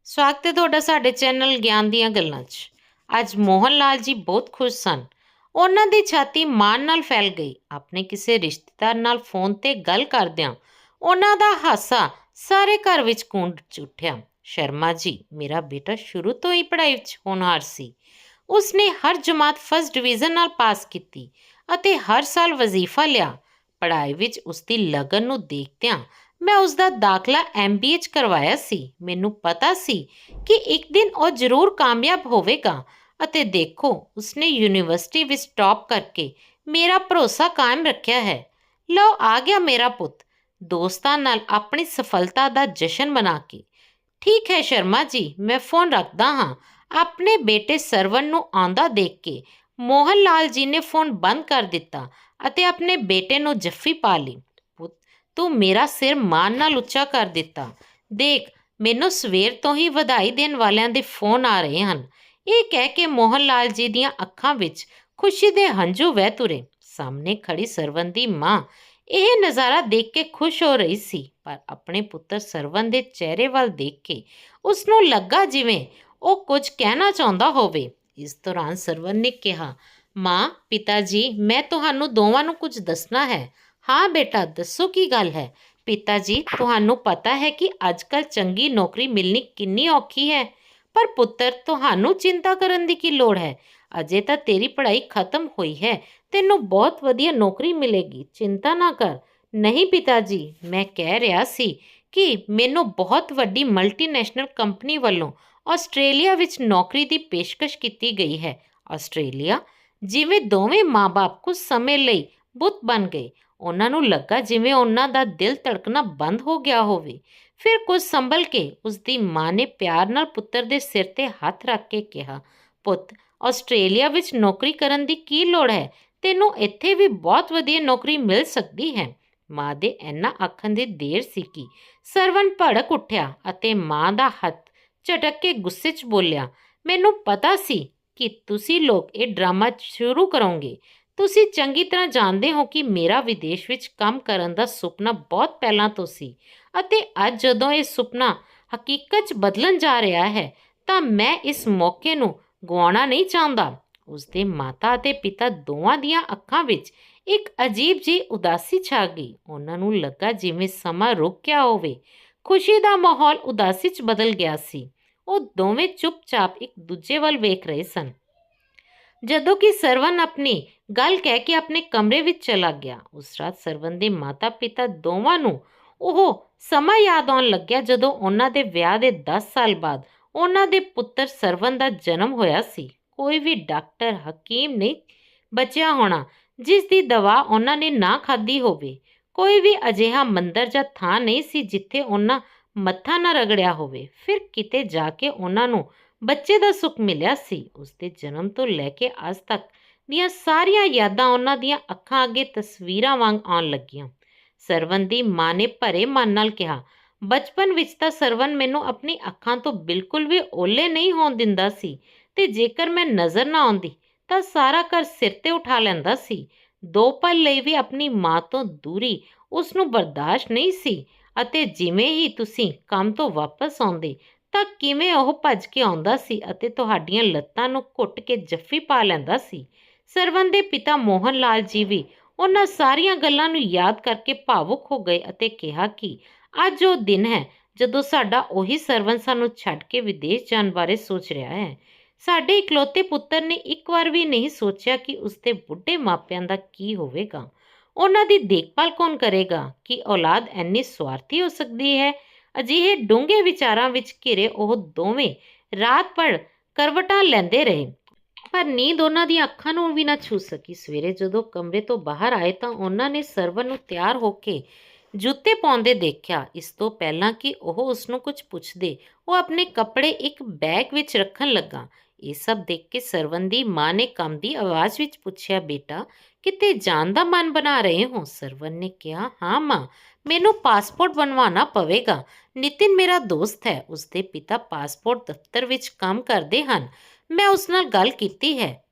ਸਵਾਗਤ ਹੈ ਤੁਹਾਡਾ ਸਾਡੇ ਚੈਨਲ ਗਿਆਨ ਦੀਆਂ ਗੱਲਾਂ 'ਚ। ਅੱਜ ਮੋਹਨ ਲਾਲ ਜੀ ਬਹੁਤ ਖੁਸ਼ ਸਨ। ਉਹਨਾਂ ਦੀ ਛਾਤੀ ਮਾਣ ਨਾਲ ਫੈਲ ਗਈ। ਆਪਣੇ ਕਿਸੇ ਰਿਸ਼ਤੇਦਾਰ ਨਾਲ ਫੋਨ ਤੇ ਗੱਲ ਕਰਦਿਆਂ ਉਹਨਾਂ ਦਾ ਹਾਸਾ ਸਾਰੇ ਘਰ ਵਿੱਚ ਗੂੰਜ ਉੱਠਿਆ। ਸ਼ਰਮਾ ਜੀ, ਮੇਰਾ ਬੇਟਾ ਸ਼ੁਰੂ ਤੋਂ ਹੀ ਪੜ੍ਹਾਈ ਵਿੱਚ ਹੋਣਹਾਰ ਸੀ। ਉਸਨੇ ਹਰ ਜਮਾਤ ਫਸਟ ਡਿਵੀਜ਼ਨ ਨਾਲ ਪਾਸ ਕੀਤੀ ਅਤੇ ਹਰ ਸਾਲ ਵਜ਼ੀਫਾ ਲਿਆ। ਪੜ੍ਹਾਈ ਵਿੱਚ ਉਸਦੀ ਲਗਨ ਨੂੰ ਦੇਖਦਿਆਂ ਮੈਂ ਉਸਦਾ ਦਾਖਲਾ MBA 'ਚ ਕਰਵਾਇਆ ਸੀ। ਮੈਨੂੰ ਪਤਾ ਸੀ ਕਿ ਇੱਕ ਦਿਨ ਉਹ ਜ਼ਰੂਰ ਕਾਮਯਾਬ ਹੋਵੇਗਾ ਅਤੇ ਦੇਖੋ, ਉਸਨੇ ਯੂਨੀਵਰਸਿਟੀ ਵਿੱਚ ਟੌਪ ਕਰਕੇ ਮੇਰਾ ਭਰੋਸਾ ਕਾਇਮ ਰੱਖਿਆ ਹੈ। ਲਓ ਆ ਗਿਆ ਮੇਰਾ ਪੁੱਤ, ਦੋਸਤਾਂ ਨਾਲ ਆਪਣੀ ਸਫਲਤਾ ਦਾ ਜਸ਼ਨ ਮਨਾ ਕੇ। ਠੀਕ ਹੈ ਸ਼ਰਮਾ ਜੀ, ਮੈਂ ਫੋਨ ਰੱਖਦਾ ਹਾਂ। ਆਪਣੇ ਬੇਟੇ ਸਰਵਨ ਨੂੰ ਆਉਂਦਾ ਦੇਖ ਕੇ ਮੋਹਨ ਲਾਲ ਜੀ ਨੇ ਫੋਨ ਬੰਦ ਕਰ ਦਿੱਤਾ ਅਤੇ ਆਪਣੇ ਬੇਟੇ ਨੂੰ ਜੱਫੀ ਪਾ ਲਈ। ਪੁੱਤ, ਤੂੰ ਮੇਰਾ ਸਿਰ ਮਾਣ ਨਾਲ ਉੱਚਾ ਕਰ ਦਿੱਤਾ। ਦੇਖ, ਮੈਨੂੰ ਸਵੇਰ ਤੋਂ ਹੀ ਵਧਾਈ ਦੇਣ ਵਾਲਿਆਂ ਦੇ ਫੋਨ ਆ ਰਹੇ ਹਨ। ਇਹ ਕਹਿ ਕੇ ਮੋਹਨ ਲਾਲ ਜੀ ਦੀਆਂ ਅੱਖਾਂ ਵਿੱਚ ਖੁਸ਼ੀ ਦੇ ਹੰਝੂ ਵਹਿ ਤੁਰੇ। ਸਾਹਮਣੇ ਖੜੀ ਸਰਵਨ ਦੀ ਮਾਂ ਇਹ ਨਜ਼ਾਰਾ ਦੇਖ ਕੇ ਖੁਸ਼ ਹੋ ਰਹੀ ਸੀ, ਪਰ ਆਪਣੇ ਪੁੱਤਰ ਸਰਵਨ ਦੇ ਚਿਹਰੇ ਵੱਲ ਦੇਖ ਕੇ ਉਸਨੂੰ ਲੱਗਾ ਜਿਵੇਂ ਉਹ ਕੁਝ ਕਹਿਣਾ ਚਾਹੁੰਦਾ ਹੋਵੇ। ਇਸ ਦੌਰਾਨ ਸਰਵਨ ਨੇ ਕਿਹਾ, ਮਾਂ, ਪਿਤਾ ਜੀ, ਮੈਂ ਤੁਹਾਨੂੰ ਦੋਵਾਂ ਨੂੰ ਕੁਝ ਦੱਸਣਾ ਹੈ। ਹਾਂ ਬੇਟਾ, ਦੱਸੋ ਕੀ ਗੱਲ ਹੈ। ਪਿਤਾ ਜੀ, ਤੁਹਾਨੂੰ ਪਤਾ ਹੈ ਕਿ ਅੱਜ ਕੱਲ੍ਹ ਚੰਗੀ ਨੌਕਰੀ ਮਿਲਣੀ ਕਿੰਨੀ ਔਖੀ ਹੈ। ਪਰ ਪੁੱਤਰ, ਤੁਹਾਨੂੰ ਚਿੰਤਾ ਕਰਨ ਦੀ ਕੀ ਲੋੜ ਹੈ। ਅਜੇ ਤਾਂ ਤੇਰੀ ਪੜ੍ਹਾਈ ਖਤਮ ਹੋਈ ਹੈ, ਤੈਨੂੰ ਬਹੁਤ ਵਧੀਆ ਨੌਕਰੀ ਮਿਲੇਗੀ, ਚਿੰਤਾ ਨਾ ਕਰ। ਨਹੀਂ ਪਿਤਾ ਜੀ, ਮੈਂ ਕਹਿ ਰਿਹਾ ਸੀ ਕਿ ਮੈਨੂੰ ਬਹੁਤ ਵੱਡੀ ਮਲਟੀਨੈਸ਼ਨਲ ਕੰਪਨੀ ਵੱਲੋਂ ਆਸਟ੍ਰੇਲੀਆ ਵਿੱਚ ਨੌਕਰੀ ਦੀ ਪੇਸ਼ਕਸ਼ ਕੀਤੀ ਗਈ ਹੈ। ਆਸਟ੍ਰੇਲੀਆ? ਜਿਵੇਂ ਦੋਵੇਂ ਮਾਂ-ਬਾਪ ਕੁਝ ਸਮੇਂ ਲਈ ਬੁੱਤ ਬਣ ਗਏ। ਉਹਨਾਂ ਨੂੰ ਲੱਗਾ ਜਿਵੇਂ ਉਹਨਾਂ ਦਾ ਦਿਲ ਧੜਕਣਾ ਬੰਦ ਹੋ ਗਿਆ ਹੋਵੇ। ਫਿਰ ਕੁਝ ਸੰਭਲ ਕੇ ਉਸਦੀ ਮਾਂ ਨੇ ਪਿਆਰ ਨਾਲ ਪੁੱਤਰ ਦੇ ਸਿਰ ਤੇ ਹੱਥ ਰੱਖ ਕੇ ਕਿਹਾ, ਪੁੱਤ, ਆਸਟ੍ਰੇਲੀਆ ਵਿੱਚ ਨੌਕਰੀ ਕਰਨ ਦੀ ਕੀ ਲੋੜ ਹੈ। ਤੈਨੂੰ ਇੱਥੇ ਵੀ ਬਹੁਤ ਵਧੀਆ ਨੌਕਰੀ ਮਿਲ ਸਕਦੀ ਹੈ। ਮਾਂ ਦੇ ਇੰਨਾ ਆਖਣ ਦੀ ਦੇਰ ਸੀ ਕਿ ਸਰਵਨ ਭੜਕ ਉੱਠਿਆ ਅਤੇ ਮਾਂ ਦਾ ਹੱਥ ਝਟਕ ਕੇ ਗੁੱਸੇ 'ਚ ਬੋਲਿਆ, ਮੈਨੂੰ ਪਤਾ ਸੀ ਕਿ ਤੁਸੀਂ ਲੋਕ ਇਹ ਡਰਾਮਾ ਸ਼ੁਰੂ ਕਰੋਗੇ। ਤੁਸੀਂ ਚੰਗੀ ਤਰ੍ਹਾਂ ਜਾਣਦੇ ਹੋ ਕਿ ਮੇਰਾ ਵਿਦੇਸ਼ ਵਿੱਚ ਕੰਮ ਕਰਨ ਦਾ ਸੁਪਨਾ ਬਹੁਤ ਪਹਿਲਾਂ ਤੋਂ ਸੀ ਅਤੇ ਅੱਜ ਜਦੋਂ ਇਹ ਸੁਪਨਾ ਹਕੀਕਤ 'ਚ ਬਦਲਣ ਜਾ ਰਿਹਾ ਹੈ ਤਾਂ ਮੈਂ ਇਸ ਮੌਕੇ ਨੂੰ ਗਵਾਉਣਾ ਨਹੀਂ ਚਾਹੁੰਦਾ। ਉਸਦੇ ਮਾਤਾ ਅਤੇ ਪਿਤਾ ਦੋਵਾਂ ਦੀਆਂ ਅੱਖਾਂ ਵਿੱਚ ਇੱਕ ਅਜੀਬ ਜਿਹੀ ਉਦਾਸੀ ਛਾ ਗਈ। ਉਹਨਾਂ ਨੂੰ ਲੱਗਾ ਜਿਵੇਂ ਸਮਾਂ ਰੁਕ ਗਿਆ ਹੋਵੇ। ਖੁਸ਼ੀ ਦਾ ਮਾਹੌਲ ਉਦਾਸੀ 'ਚ ਬਦਲ ਗਿਆ ਸੀ। ਉਹ ਦੋਵੇਂ ਚੁੱਪਚਾਪ ਇੱਕ ਦੂਜੇ ਵੱਲ ਵੇਖ ਰਹੇ ਸਨ। ਜਦੋਂ ਕਿ ਸਰਵਨ ਆਪਣੀ ਗੱਲ ਕਹਿ ਕੇ ਆਪਣੇ ਕਮਰੇ ਵਿੱਚ ਚਲਾ ਗਿਆ। ਉਸ ਰਾਤ ਸਰਵਨ ਦੇ ਮਾਤਾ ਪਿਤਾ ਦੋਵਾਂ ਨੂੰ ਉਹ ਸਮਾਂ ਯਾਦ ਆਉਣ ਲੱਗਿਆ ਜਦੋਂ ਉਹਨਾਂ ਦੇ ਵਿਆਹ ਦੇ 10 ਸਾਲ ਬਾਅਦ ਉਹਨਾਂ ਦੇ ਪੁੱਤਰ ਸਰਵਨ ਦਾ ਜਨਮ ਹੋਇਆ ਸੀ। ਕੋਈ ਵੀ ਡਾਕਟਰ, ਹਕੀਮ ਨਹੀਂ ਬਚਿਆ ਹੋਣਾ ਜਿਸ ਦੀ ਦਵਾ ਉਹਨਾਂ ਨੇ ਨਾ ਖਾਧੀ ਹੋਵੇ। ਕੋਈ ਵੀ ਅਜਿਹਾ ਮੰਦਰ ਜਾਂ ਥਾਂ ਨਹੀਂ ਸੀ ਜਿੱਥੇ ਉਹਨਾਂ ਮੱਥਾ ਨਾ ਰਗੜਿਆ ਹੋਵੇ। ਫਿਰ ਕਿਤੇ ਜਾ ਕੇ ਉਹਨਾਂ ਨੂੰ ਬੱਚੇ ਦਾ ਸੁੱਖ ਮਿਲਿਆ ਸੀ। ਉਸਦੇ ਜਨਮ ਤੋਂ ਲੈ ਕੇ ਅੱਜ ਤੱਕ ਦੀਆਂ ਸਾਰੀਆਂ ਯਾਦਾਂ ਉਹਨਾਂ ਦੀਆਂ ਅੱਖਾਂ ਅੱਗੇ ਤਸਵੀਰਾਂ ਵਾਂਗ ਆਉਣ ਲੱਗੀਆਂ। ਸਰਵਨ ਦੀ ਮਾਂ ਨੇ ਭਰੇ ਮਨ ਨਾਲ ਕਿਹਾ, ਬਚਪਨ ਵਿੱਚ ਤਾਂ ਸਰਵਨ ਮੈਨੂੰ ਆਪਣੀ ਅੱਖਾਂ ਤੋਂ ਬਿਲਕੁਲ ਵੀ ਓਹਲੇ ਨਹੀਂ ਹੋਣ ਦਿੰਦਾ ਸੀ ਤੇ ਜੇਕਰ ਮੈਂ ਨਜ਼ਰ ਨਾ ਆਉਂਦੀ ਤਾਂ ਸਾਰਾ ਘਰ ਸਿਰ ਤੇ ਉਠਾ ਲੈਂਦਾ ਸੀ। 2 ਪਲ ਲਈ ਵੀ ਆਪਣੀ ਮਾਂ ਤੋਂ ਦੂਰੀ ਉਸ ਨੂੰ ਬਰਦਾਸ਼ਤ ਨਹੀਂ ਸੀ ਅਤੇ ਜਿਵੇਂ ਹੀ ਤੁਸੀਂ ਕੰਮ ਤੋਂ ਵਾਪਸ ਆਉਂਦੇ ਤਾਂ ਕਿਵੇਂ ਉਹ ਭੱਜ ਕੇ ਆਉਂਦਾ ਸੀ ਅਤੇ ਤੁਹਾਡੀਆਂ ਲੱਤਾਂ ਨੂੰ ਘੁੱਟ ਕੇ ਜੱਫੀ ਪਾ ਲੈਂਦਾ ਸੀ। ਸਰਵਨ ਦੇ ਪਿਤਾ ਮੋਹਨ ਲਾਲ ਜੀ ਵੀ ਉਹਨਾਂ ਸਾਰੀਆਂ ਗੱਲਾਂ ਨੂੰ ਯਾਦ ਕਰਕੇ ਭਾਵੁਕ ਹੋ ਗਏ ਅਤੇ ਕਿਹਾ ਕਿ ਅੱਜ ਉਹ ਦਿਨ ਹੈ ਜਦੋਂ ਸਾਡਾ ਉਹੀ ਸਰਵਨ ਸਾਨੂੰ ਛੱਡ ਕੇ ਵਿਦੇਸ਼ ਜਾਣ ਬਾਰੇ ਸੋਚ ਰਿਹਾ ਹੈ। ਸਾਡੇ ਇਕਲੌਤੇ ਪੁੱਤਰ ਨੇ ਇੱਕ ਵਾਰ ਵੀ ਨਹੀਂ ਸੋਚਿਆ ਕਿ ਉਸਦੇ ਬੁੱਢੇ ਮਾਪਿਆਂ ਦਾ ਕੀ ਹੋਵੇਗਾ। ਉਹਨਾਂ ਦੀ ਦੇਖਭਾਲ ਕੌਣ ਕਰੇਗਾ। ਕਿ ਔਲਾਦ ਇੰਨੀ ਸਵਾਰਥੀ ਹੋ ਸਕਦੀ ਹੈ। ਅਜਿਹੇ ਡੂੰਘੇ ਵਿਚਾਰਾਂ ਵਿੱਚ ਘਿਰੇ ਉਹ ਦੋਵੇਂ ਰਾਤ ਭਰ ਕਰਵਟਾਂ ਲੈਂਦੇ ਰਹੇ, ਪਰ ਨੀਂਦ ਉਹਨਾਂ ਦੀਆਂ ਅੱਖਾਂ ਨੂੰ ਵੀ ਨਾ ਛੂ ਸਕੀ। ਸਵੇਰੇ ਜਦੋਂ ਕਮਰੇ ਤੋਂ ਬਾਹਰ ਆਏ ਤਾਂ ਉਹਨਾਂ ਨੇ ਸਰਵਨ ਨੂੰ ਤਿਆਰ ਹੋ ਕੇ ਜੁੱਤੇ ਪਾਉਂਦੇ ਦੇਖਿਆ। ਇਸ ਤੋਂ ਪਹਿਲਾਂ ਕਿ ਉਹ ਉਸਨੂੰ ਕੁਝ ਪੁੱਛਦੇ, ਉਹ ਆਪਣੇ ਕੱਪੜੇ ਇੱਕ ਬੈਗ ਵਿੱਚ ਰੱਖਣ ਲੱਗਾ। ਇਹ ਸਭ ਦੇਖ ਕੇ ਸਰਵਨ ਦੀ ਮਾਂ ਨੇ ਕੰਬਦੀ ਆਵਾਜ਼ ਵਿੱਚ ਪੁੱਛਿਆ, ਬੇਟਾ, ਕਿਤੇ ਜਾਣ ਦਾ ਮਨ ਬਣਾ ਰਹੇ ਹੋ। ਸਰਵਨ ਨੇ ਕਿਹਾ, ਹਾਂ ਮਾਂ, ਮੈਨੂੰ ਪਾਸਪੋਰਟ ਬਣਵਾਉਣਾ ਪਵੇਗਾ। ਨਿਤਿਨ ਮੇਰਾ ਦੋਸਤ ਹੈ। ਉਸਦੇ ਪਿਤਾ ਪਾਸਪੋਰਟ ਦਫ਼ਤਰ ਵਿੱਚ ਕੰਮ ਕਰਦੇ ਹਨ। ਮੈਂ ਉਸ ਨਾਲ ਗੱਲ ਕੀਤੀ ਹੈ।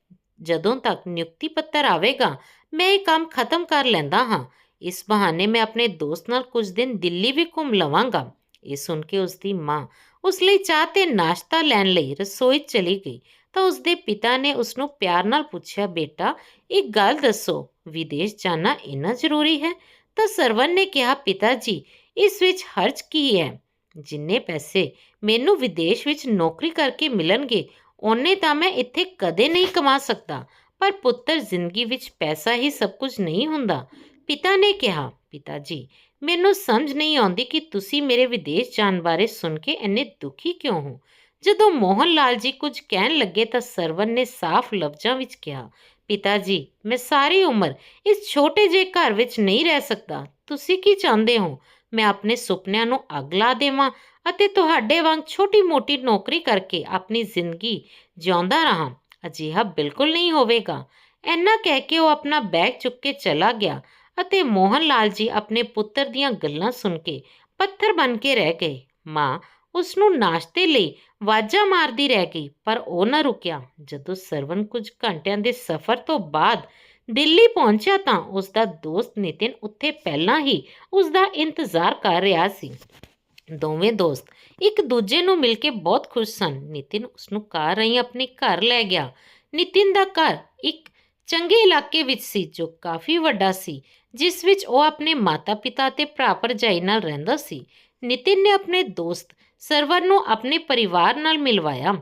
ਜਦੋਂ ਤੱਕ ਨਿਯੁਕਤੀ ਪੱਤਰ ਆਵੇਗਾ ਮੈਂ ਇਹ ਕੰਮ ਖਤਮ ਕਰ ਲੈਂਦਾ ਹਾਂ। ਇਸ ਬਹਾਨੇ ਮੈਂ ਆਪਣੇ ਦੋਸਤ ਨਾਲ ਕੁਝ ਦਿਨ ਦਿੱਲੀ ਵੀ ਘੁੰਮ ਲਵਾਂਗਾ। ਇਹ ਸੁਣ ਕੇ ਉਸਦੀ ਮਾਂ ਉਸ ਲਈ ਚਾਹ ਤੇ ਨਾਸ਼ਤਾ ਲੈਣ ਲਈ ਰਸੋਈ ਚਲੀ ਗਈ ਤਾਂ ਉਸਦੇ ਪਿਤਾ ਨੇ ਉਸਨੂੰ ਪਿਆਰ ਨਾਲ ਪੁੱਛਿਆ, ਬੇਟਾ ਇੱਕ ਗੱਲ ਦੱਸੋ, ਵਿਦੇਸ਼ ਜਾਣਾ ਇੰਨਾ ਜ਼ਰੂਰੀ ਹੈ? ਤਾਂ ਸਰਵਨ ਨੇ ਕਿਹਾ, ਪਿਤਾ ਜੀ ਇਸ ਵਿੱਚ ਹਰਜ ਕੀ ਹੈ? ਜਿੰਨੇ ਪੈਸੇ ਮੈਨੂੰ ਵਿਦੇਸ਼ ਵਿੱਚ ਨੌਕਰੀ ਕਰਕੇ ਮਿਲਣਗੇ ਓਨੇ ਤਾਂ ਮੈਂ ਇੱਥੇ ਕਦੇ ਨਹੀਂ ਕਮਾ ਸਕਦਾ। ਪਰ ਪੁੱਤਰ, ਜ਼ਿੰਦਗੀ ਵਿੱਚ ਪੈਸਾ ਹੀ ਸਭ ਕੁਝ ਨਹੀਂ ਹੁੰਦਾ। ਪਿਤਾ ਨੇ ਕਿਹਾ, ਪਿਤਾ ਜੀ ਮੈਨੂੰ ਸਮਝ ਨਹੀਂ ਆਉਂਦੀ ਕਿ ਤੁਸੀਂ ਮੇਰੇ ਵਿਦੇਸ਼ ਜਾਣ ਬਾਰੇ ਸੁਣ ਕੇ ਇੰਨੇ ਦੁਖੀ ਕਿਉਂ ਹੋ। ਜਦੋਂ ਮੋਹਨ ਲਾਲ ਜੀ ਕੁਝ ਕਹਿਣ ਲੱਗੇ ਤਾਂ ਸਰਵਨ ਨੇ ਸਾਫ਼ ਲਫ਼ਜ਼ਾਂ ਵਿੱਚ ਕਿਹਾ, ਪਿਤਾ ਜੀ ਮੈਂ ਸਾਰੀ ਉਮਰ ਇਸ ਛੋਟੇ ਜਿਹੇ ਘਰ ਵਿੱਚ ਨਹੀਂ ਰਹਿ ਸਕਦਾ। ਤੁਸੀਂ ਕੀ ਚਾਹੁੰਦੇ ਹੋ, ਮੈਂ ਆਪਣੇ ਸੁਪਨਿਆਂ ਨੂੰ ਅੱਗ ਲਾ ਦੇਵਾਂ ਅਤੇ ਤੁਹਾਡੇ ਵਾਂਗ ਛੋਟੀ ਮੋਟੀ ਨੌਕਰੀ ਕਰਕੇ ਆਪਣੀ ਜ਼ਿੰਦਗੀ ਜਿਉਂਦਾ ਰਹਾਂ? ਅਜਿਹਾ ਬਿਲਕੁਲ ਨਹੀਂ ਹੋਵੇਗਾ। ਇੰਨਾ ਕਹਿ ਕੇ ਉਹ ਆਪਣਾ ਬੈਗ ਚੁੱਕ ਕੇ ਚਲਾ ਗਿਆ ਅਤੇ ਮੋਹਨ ਲਾਲ ਜੀ ਆਪਣੇ ਪੁੱਤਰ ਦੀਆਂ ਗੱਲਾਂ ਸੁਣ ਕੇ ਪੱਥਰ ਬਣ ਕੇ ਰਹਿ ਗਏ। ਮਾਂ ਉਸਨੂੰ ਨਾਸ਼ਤੇ ਲਈ ਵਾਜਾਂ ਮਾਰਦੀ ਰਹਿ ਗਈ ਪਰ ਉਹ ਨਾ ਰੁਕਿਆ। ਜਦੋਂ ਸਰਵਨ ਕੁਝ ਘੰਟਿਆਂ ਦੇ ਸਫ਼ਰ ਤੋਂ ਬਾਅਦ ਦਿੱਲੀ ਪਹੁੰਚਿਆ ਤਾਂ ਉਸਦਾ ਦੋਸਤ ਨਿਤਿਨ ਉੱਥੇ ਪਹਿਲਾਂ ਹੀ ਉਸਦਾ ਇੰਤਜ਼ਾਰ ਕਰ ਰਿਹਾ ਸੀ। ਦੋਵੇਂ ਦੋਸਤ ਇੱਕ ਦੂਜੇ ਨੂੰ ਮਿਲ ਕੇ ਬਹੁਤ ਖੁਸ਼ ਸਨ। ਨਿਤਿਨ ਉਸਨੂੰ ਕਾਰ ਰਾਹੀਂ ਆਪਣੇ ਘਰ ਲੈ ਗਿਆ। ਨਿਤਿਨ ਦਾ ਘਰ ਇੱਕ ਚੰਗੇ ਇਲਾਕੇ ਵਿੱਚ ਸੀ ਜੋ ਕਾਫੀ ਵੱਡਾ ਸੀ, ਜਿਸ ਵਿੱਚ ਉਹ ਆਪਣੇ ਮਾਤਾ ਪਿਤਾ ਅਤੇ ਭਰਾ ਭਰਜਾਈ ਨਾਲ ਰਹਿੰਦਾ ਸੀ। ਨਿਤਿਨ ਨੇ ਆਪਣੇ ਦੋਸਤ ਸਰਵਨ ਨੂੰ ਆਪਣੇ ਪਰਿਵਾਰ ਨਾਲ ਮਿਲਵਾਇਆ।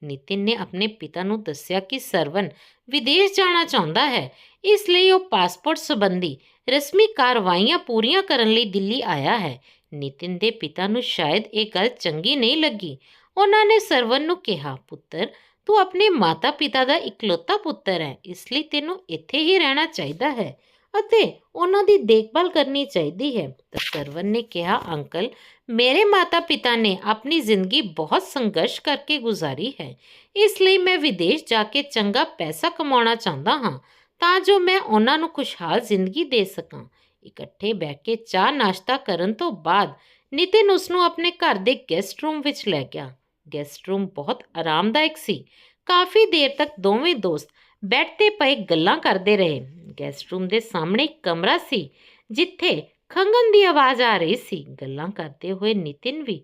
ਨਿਤਿਨ ਨੇ ਆਪਣੇ ਪਿਤਾ ਨੂੰ ਦੱਸਿਆ ਕਿ ਸਰਵਨ ਵਿਦੇਸ਼ ਜਾਣਾ ਚਾਹੁੰਦਾ ਹੈ, ਇਸ ਲਈ ਉਹ ਪਾਸਪੋਰਟ ਸੰਬੰਧੀ ਰਸਮੀ ਕਾਰਵਾਈਆਂ ਪੂਰੀਆਂ ਕਰਨ ਲਈ ਦਿੱਲੀ ਆਇਆ ਹੈ। ਨਿਤਿਨ ਦੇ ਪਿਤਾ ਨੂੰ ਸ਼ਾਇਦ ਇਹ ਗੱਲ ਚੰਗੀ ਨਹੀਂ ਲੱਗੀ। ਉਹਨਾਂ ਨੇ ਸਰਵਨ ਨੂੰ ਕਿਹਾ, ਪੁੱਤਰ ਤੂੰ ਆਪਣੇ ਮਾਤਾ ਪਿਤਾ ਦਾ ਇਕਲੌਤਾ ਪੁੱਤਰ ਹੈ, ਇਸ ਲਈ ਤੈਨੂੰ ਇੱਥੇ ਹੀ ਰਹਿਣਾ ਚਾਹੀਦਾ ਹੈ ਅਤੇ ਉਹਨਾਂ ਦੀ ਦੇਖਭਾਲ ਕਰਨੀ ਚਾਹੀਦੀ ਹੈ। ਤਾਂ ਸਰਵਨ ਨੇ ਕਿਹਾ, ਅੰਕਲ ਮੇਰੇ ਮਾਤਾ ਪਿਤਾ ਨੇ ਆਪਣੀ ਜ਼ਿੰਦਗੀ ਬਹੁਤ ਸੰਘਰਸ਼ ਕਰਕੇ ਗੁਜ਼ਾਰੀ ਹੈ, ਇਸ ਲਈ ਮੈਂ ਵਿਦੇਸ਼ ਜਾ ਕੇ ਚੰਗਾ ਪੈਸਾ ਕਮਾਉਣਾ ਚਾਹੁੰਦਾ ਹਾਂ ਤਾਂ ਜੋ ਮੈਂ ਉਹਨਾਂ ਨੂੰ ਖੁਸ਼ਹਾਲ ਜ਼ਿੰਦਗੀ ਦੇ ਸਕਾਂ। ਇਕੱਠੇ ਬਹਿ ਕੇ ਚਾਹ ਨਾਸ਼ਤਾ ਕਰਨ ਤੋਂ ਬਾਅਦ ਨਿਤਿਨ ਉਸਨੂੰ ਆਪਣੇ ਘਰ ਦੇ ਗੈਸਟ ਰੂਮ ਵਿੱਚ ਲੈ ਗਿਆ। ਗੈਸਟ ਰੂਮ ਬਹੁਤ ਆਰਾਮਦਾਇਕ ਸੀ। ਕਾਫੀ ਦੇਰ ਤੱਕ ਦੋਵੇਂ ਦੋਸਤ ਬੈੱਡ 'ਤੇ ਪਏ ਗੱਲਾਂ ਕਰਦੇ ਰਹੇ। ਗੈਸਟ ਰੂਮ ਦੇ ਸਾਹਮਣੇ ਇੱਕ ਕਮਰਾ ਸੀ ਜਿੱਥੇ ਖੰਘਣ ਦੀ ਆਵਾਜ਼ ਆ ਰਹੀ ਸੀ। ਗੱਲਾਂ ਕਰਦੇ ਹੋਏ ਨਿਤਿਨ ਵੀ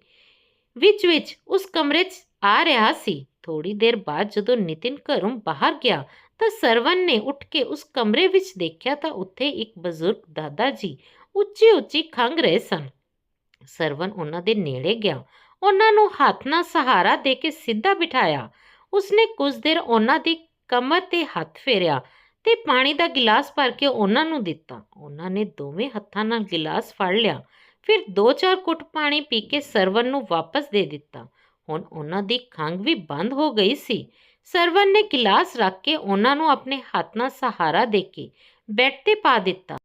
ਵਿੱਚ ਉਸ ਕਮਰੇ 'ਚ ਆ ਰਿਹਾ ਸੀ। ਥੋੜੀ ਦੇਰ ਬਾਅਦ ਜਦੋਂ ਨਿਤਿਨ ਘਰੋਂ ਬਾਹਰ ਗਿਆ ਤਾਂ ਸਰਵਨ ਨੇ ਉੱਠ ਕੇ ਉਸ ਕਮਰੇ ਵਿੱਚ ਦੇਖਿਆ ਤਾਂ ਉੱਥੇ ਇੱਕ ਬਜ਼ੁਰਗ ਦਾਦਾ ਜੀ ਉੱਚੀ ਉੱਚੀ ਖੰਘ ਰਹੇ ਸਨ। ਸਰਵਨ ਉਹਨਾਂ ਦੇ ਨੇੜੇ ਗਿਆ, ਉਹਨਾਂ ਨੂੰ ਹੱਥ ਨਾਲ ਸਹਾਰਾ ਦੇ ਕੇ ਸਿੱਧਾ ਬਿਠਾਇਆ। ਉਸਨੇ ਕੁਝ ਦੇਰ ਉਹਨਾਂ ਦੀ ਕਮਰ 'ਤੇ ਹੱਥ ਫੇਰਿਆ ਤੇ ਪਾਣੀ ਦਾ ਗਿਲਾਸ ਭਰ ਕੇ ਉਹਨਾਂ ਨੂੰ ਦਿੱਤਾ। ਉਹਨਾਂ ਨੇ ਦੋਵੇਂ ਹੱਥਾਂ ਨਾਲ ਗਿਲਾਸ ਫੜ ਲਿਆ, ਫਿਰ 2-4 ਘੁੱਟ ਪਾਣੀ ਪੀ ਕੇ ਸਰਵਨ ਨੂੰ ਵਾਪਸ ਦੇ ਦਿੱਤਾ। ਹੁਣ ਉਹਨਾਂ ਦੀ ਖੰਘ ਵੀ ਬੰਦ ਹੋ ਗਈ ਸੀ। ਸਰਵਨ ਨੇ ਗਿਲਾਸ ਰੱਖ ਕੇ ਉਹਨਾਂ ਨੂੰ ਆਪਣੇ ਹੱਥ ਨਾਲ ਸਹਾਰਾ ਦੇ ਕੇ ਬੈੱਡ 'ਤੇ ਪਾ ਦਿੱਤਾ।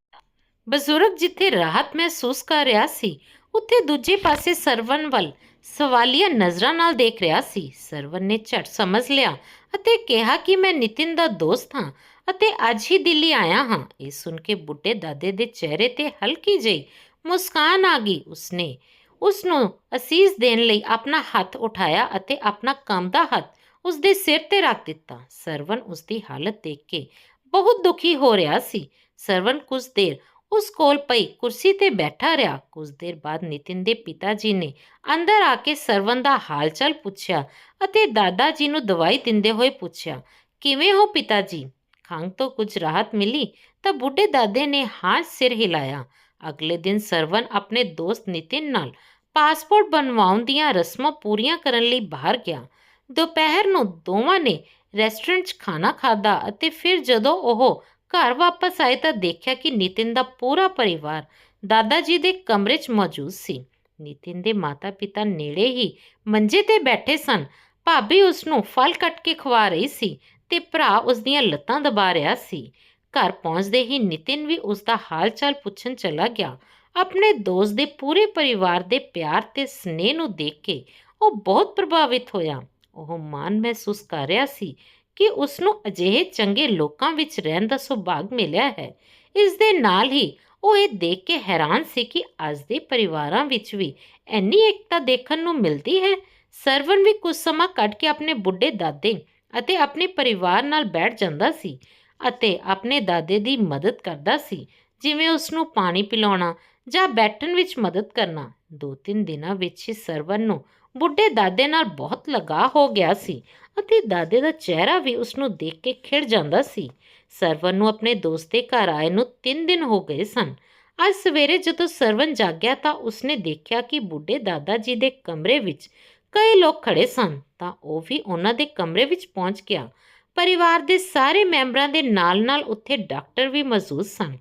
ਬਜ਼ੁਰਗ ਜਿੱਥੇ ਰਾਹਤ ਮਹਿਸੂਸ ਕਰ ਰਿਹਾ ਸੀ, ਉੱਥੇ ਦੂਜੇ ਪਾਸੇ ਸਰਵਨ ਵੱਲ ਸਵਾਲੀਆ ਨਜ਼ਰਾਂ ਨਾਲ ਦੇਖ ਰਿਹਾ ਸੀ। ਸਰਵਨ ਨੇ ਝਟ ਸਮਝ ਲਿਆ ਅਤੇ ਕਿਹਾ ਕਿ ਮੈਂ ਨਿਤਿਨ ਦਾ ਦੋਸਤ ਹਾਂ ਅਤੇ ਅੱਜ ਹੀ ਦਿੱਲੀ ਆਇਆ ਹਾਂ। ਇਹ ਸੁਣ ਕੇ ਬੁੱਢੇ ਦਾਦੇ ਦੇ ਚਿਹਰੇ 'ਤੇ ਹਲਕੀ ਜਿਹੀ ਮੁਸਕਾਨ ਆ ਗਈ। ਉਸਨੇ ਉਸਨੂੰ ਅਸੀਸ ਦੇਣ ਲਈ ਆਪਣਾ ਹੱਥ ਉਠਾਇਆ ਅਤੇ ਆਪਣਾ ਕੰਬਦਾ ਹੱਥ ਉਸਦੇ ਸਿਰ 'ਤੇ ਰੱਖ ਦਿੱਤਾ। ਸਰਵਨ ਉਸਦੀ ਹਾਲਤ ਦੇਖ ਕੇ ਬਹੁਤ ਦੁਖੀ ਹੋ ਰਿਹਾ ਸੀ। ਸਰਵਨ ਕੁਝ ਦੇਰ ਉਸ ਕੋਲ ਪਈ ਕੁਰਸੀ 'ਤੇ ਬੈਠਾ ਰਿਹਾ। ਕੁਝ ਦੇਰ ਬਾਅਦ ਨਿਤਿਨ ਦੇ ਪਿਤਾ ਜੀ ਨੇ ਅੰਦਰ ਆ ਕੇ ਸਰਵਨ ਦਾ ਹਾਲ ਚਾਲ ਪੁੱਛਿਆ ਅਤੇ ਦਾਦਾ ਜੀ ਨੂੰ ਦਵਾਈ ਦਿੰਦੇ ਹੋਏ ਪੁੱਛਿਆ, ਕਿਵੇਂ ਹੋ ਪਿਤਾ ਜੀ? ਖੰਘ ਤੋਂ ਕੁਝ ਰਾਹਤ ਮਿਲੀ? ਤਾਂ ਬੁੱਢੇ ਦਾਦੇ ਨੇ ਹਾਂ ਸਿਰ ਹਿਲਾਇਆ। ਅਗਲੇ ਦਿਨ ਸਰਵਨ ਆਪਣੇ ਦੋਸਤ ਨਿਤਿਨ ਨਾਲ ਪਾਸਪੋਰਟ ਬਣਵਾਉਣ ਦੀਆਂ ਰਸਮਾਂ ਪੂਰੀਆਂ ਕਰਨ ਲਈ ਬਾਹਰ ਗਿਆ। ਦੁਪਹਿਰ ਨੂੰ ਦੋਵਾਂ ਨੇ ਰੈਸਟੋਰੈਂਟ 'ਚ ਖਾਣਾ ਖਾਧਾ ਅਤੇ ਫਿਰ ਜਦੋਂ ਉਹ ਘਰ ਵਾਪਸ ਆਏ ਤਾਂ ਦੇਖਿਆ ਕਿ ਨਿਤਿਨ ਦਾ ਪੂਰਾ ਪਰਿਵਾਰ ਦਾਦਾ ਜੀ ਦੇ ਕਮਰੇ 'ਚ ਮੌਜੂਦ ਸੀ। ਨਿਤਿਨ ਦੇ ਮਾਤਾ ਪਿਤਾ ਨੇੜੇ ਹੀ ਮੰਜੇ 'ਤੇ ਬੈਠੇ ਸਨ। ਭਾਬੀ ਉਸਨੂੰ ਫਲ ਕੱਟ ਕੇ ਖਵਾ ਰਹੀ ਸੀ ਤੇ ਭਰਾ ਉਸਦੀਆਂ ਲੱਤਾਂ ਦਬਾ ਰਿਹਾ ਸੀ। ਘਰ ਪਹੁੰਚਦੇ ਹੀ ਨਿਤਿਨ ਵੀ ਉਸਦਾ ਹਾਲ ਚਾਲ ਪੁੱਛਣ ਚਲਾ ਗਿਆ। ਆਪਣੇ ਦੋਸਤ ਦੇ ਪੂਰੇ ਪਰਿਵਾਰ ਦੇ ਪਿਆਰ ਤੇ ਸਨੇਹ ਨੂੰ ਦੇਖ ਕੇ ਉਹ ਬਹੁਤ ਪ੍ਰਭਾਵਿਤ ਹੋਇਆ। ਉਹ ਮਾਣ ਮਹਿਸੂਸ ਕਰ ਰਿਹਾ ਸੀ ਕਿ ਉਸਨੂੰ ਅਜਿਹੇ ਚੰਗੇ ਲੋਕਾਂ ਵਿੱਚ ਰਹਿਣ ਦਾ ਸੁਭਾਗ ਮਿਲਿਆ ਹੈ। ਇਸ ਦੇ ਨਾਲ ਹੀ ਉਹ ਇਹ ਦੇਖ ਕੇ ਹੈਰਾਨ ਸੀ ਕਿ ਅੱਜ ਦੇ ਪਰਿਵਾਰਾਂ ਵਿੱਚ ਵੀ ਇੰਨੀ ਏਕਤਾ ਦੇਖਣ ਨੂੰ ਮਿਲਦੀ ਹੈ। ਸਰਵਨ ਵੀ ਕੁਝ ਸਮਾਂ ਕੱਢ ਕੇ ਆਪਣੇ ਬੁੱਢੇ ਦਾਦੇ ਅਤੇ ਆਪਣੇ ਪਰਿਵਾਰ ਨਾਲ ਬੈਠ ਜਾਂਦਾ ਸੀ ਅਤੇ ਆਪਣੇ ਦਾਦੇ ਦੀ ਮਦਦ ਕਰਦਾ ਸੀ, ਜਿਵੇਂ ਉਸਨੂੰ ਪਾਣੀ ਪਿਲਾਉਣਾ ਜਾਂ ਬੈਠਣ ਵਿੱਚ ਮਦਦ ਕਰਨਾ। 2-3 ਦਿਨਾਂ ਵਿੱਚ ਹੀ ਸਰਵਨ ਨੂੰ ਬੁੱਢੇ ਦਾਦੇ ਨਾਲ ਬਹੁਤ ਲਗਾਅ ਹੋ ਗਿਆ ਸੀ ਅਤੇ ਦਾਦੇ ਦਾ ਚਿਹਰਾ ਵੀ ਉਸਨੂੰ ਦੇਖ ਕੇ ਖਿੜ ਜਾਂਦਾ ਸੀ। ਸਰਵਨ ਨੂੰ ਆਪਣੇ ਦੋਸਤ ਦੇ ਘਰ ਆਏ ਨੂੰ 3 ਦਿਨ ਹੋ ਗਏ ਸਨ। ਅੱਜ ਸਵੇਰੇ ਜਦੋਂ ਸਰਵਨ ਜਾਗਿਆ ਤਾਂ ਉਸਨੇ ਦੇਖਿਆ ਕਿ ਬੁੱਢੇ ਦਾਦਾ ਜੀ ਦੇ ਕਮਰੇ ਵਿੱਚ ਕਈ ਲੋਕ ਖੜੇ ਸਨ, ਤਾਂ ਉਹ ਵੀ ਉਹਨਾਂ ਦੇ ਕਮਰੇ ਵਿੱਚ ਪਹੁੰਚ ਗਿਆ। ਪਰਿਵਾਰ ਦੇ ਸਾਰੇ ਮੈਂਬਰਾਂ ਦੇ ਨਾਲ-ਨਾਲ ਉੱਥੇ ਡਾਕਟਰ ਵੀ ਮੌਜੂਦ ਸਨ।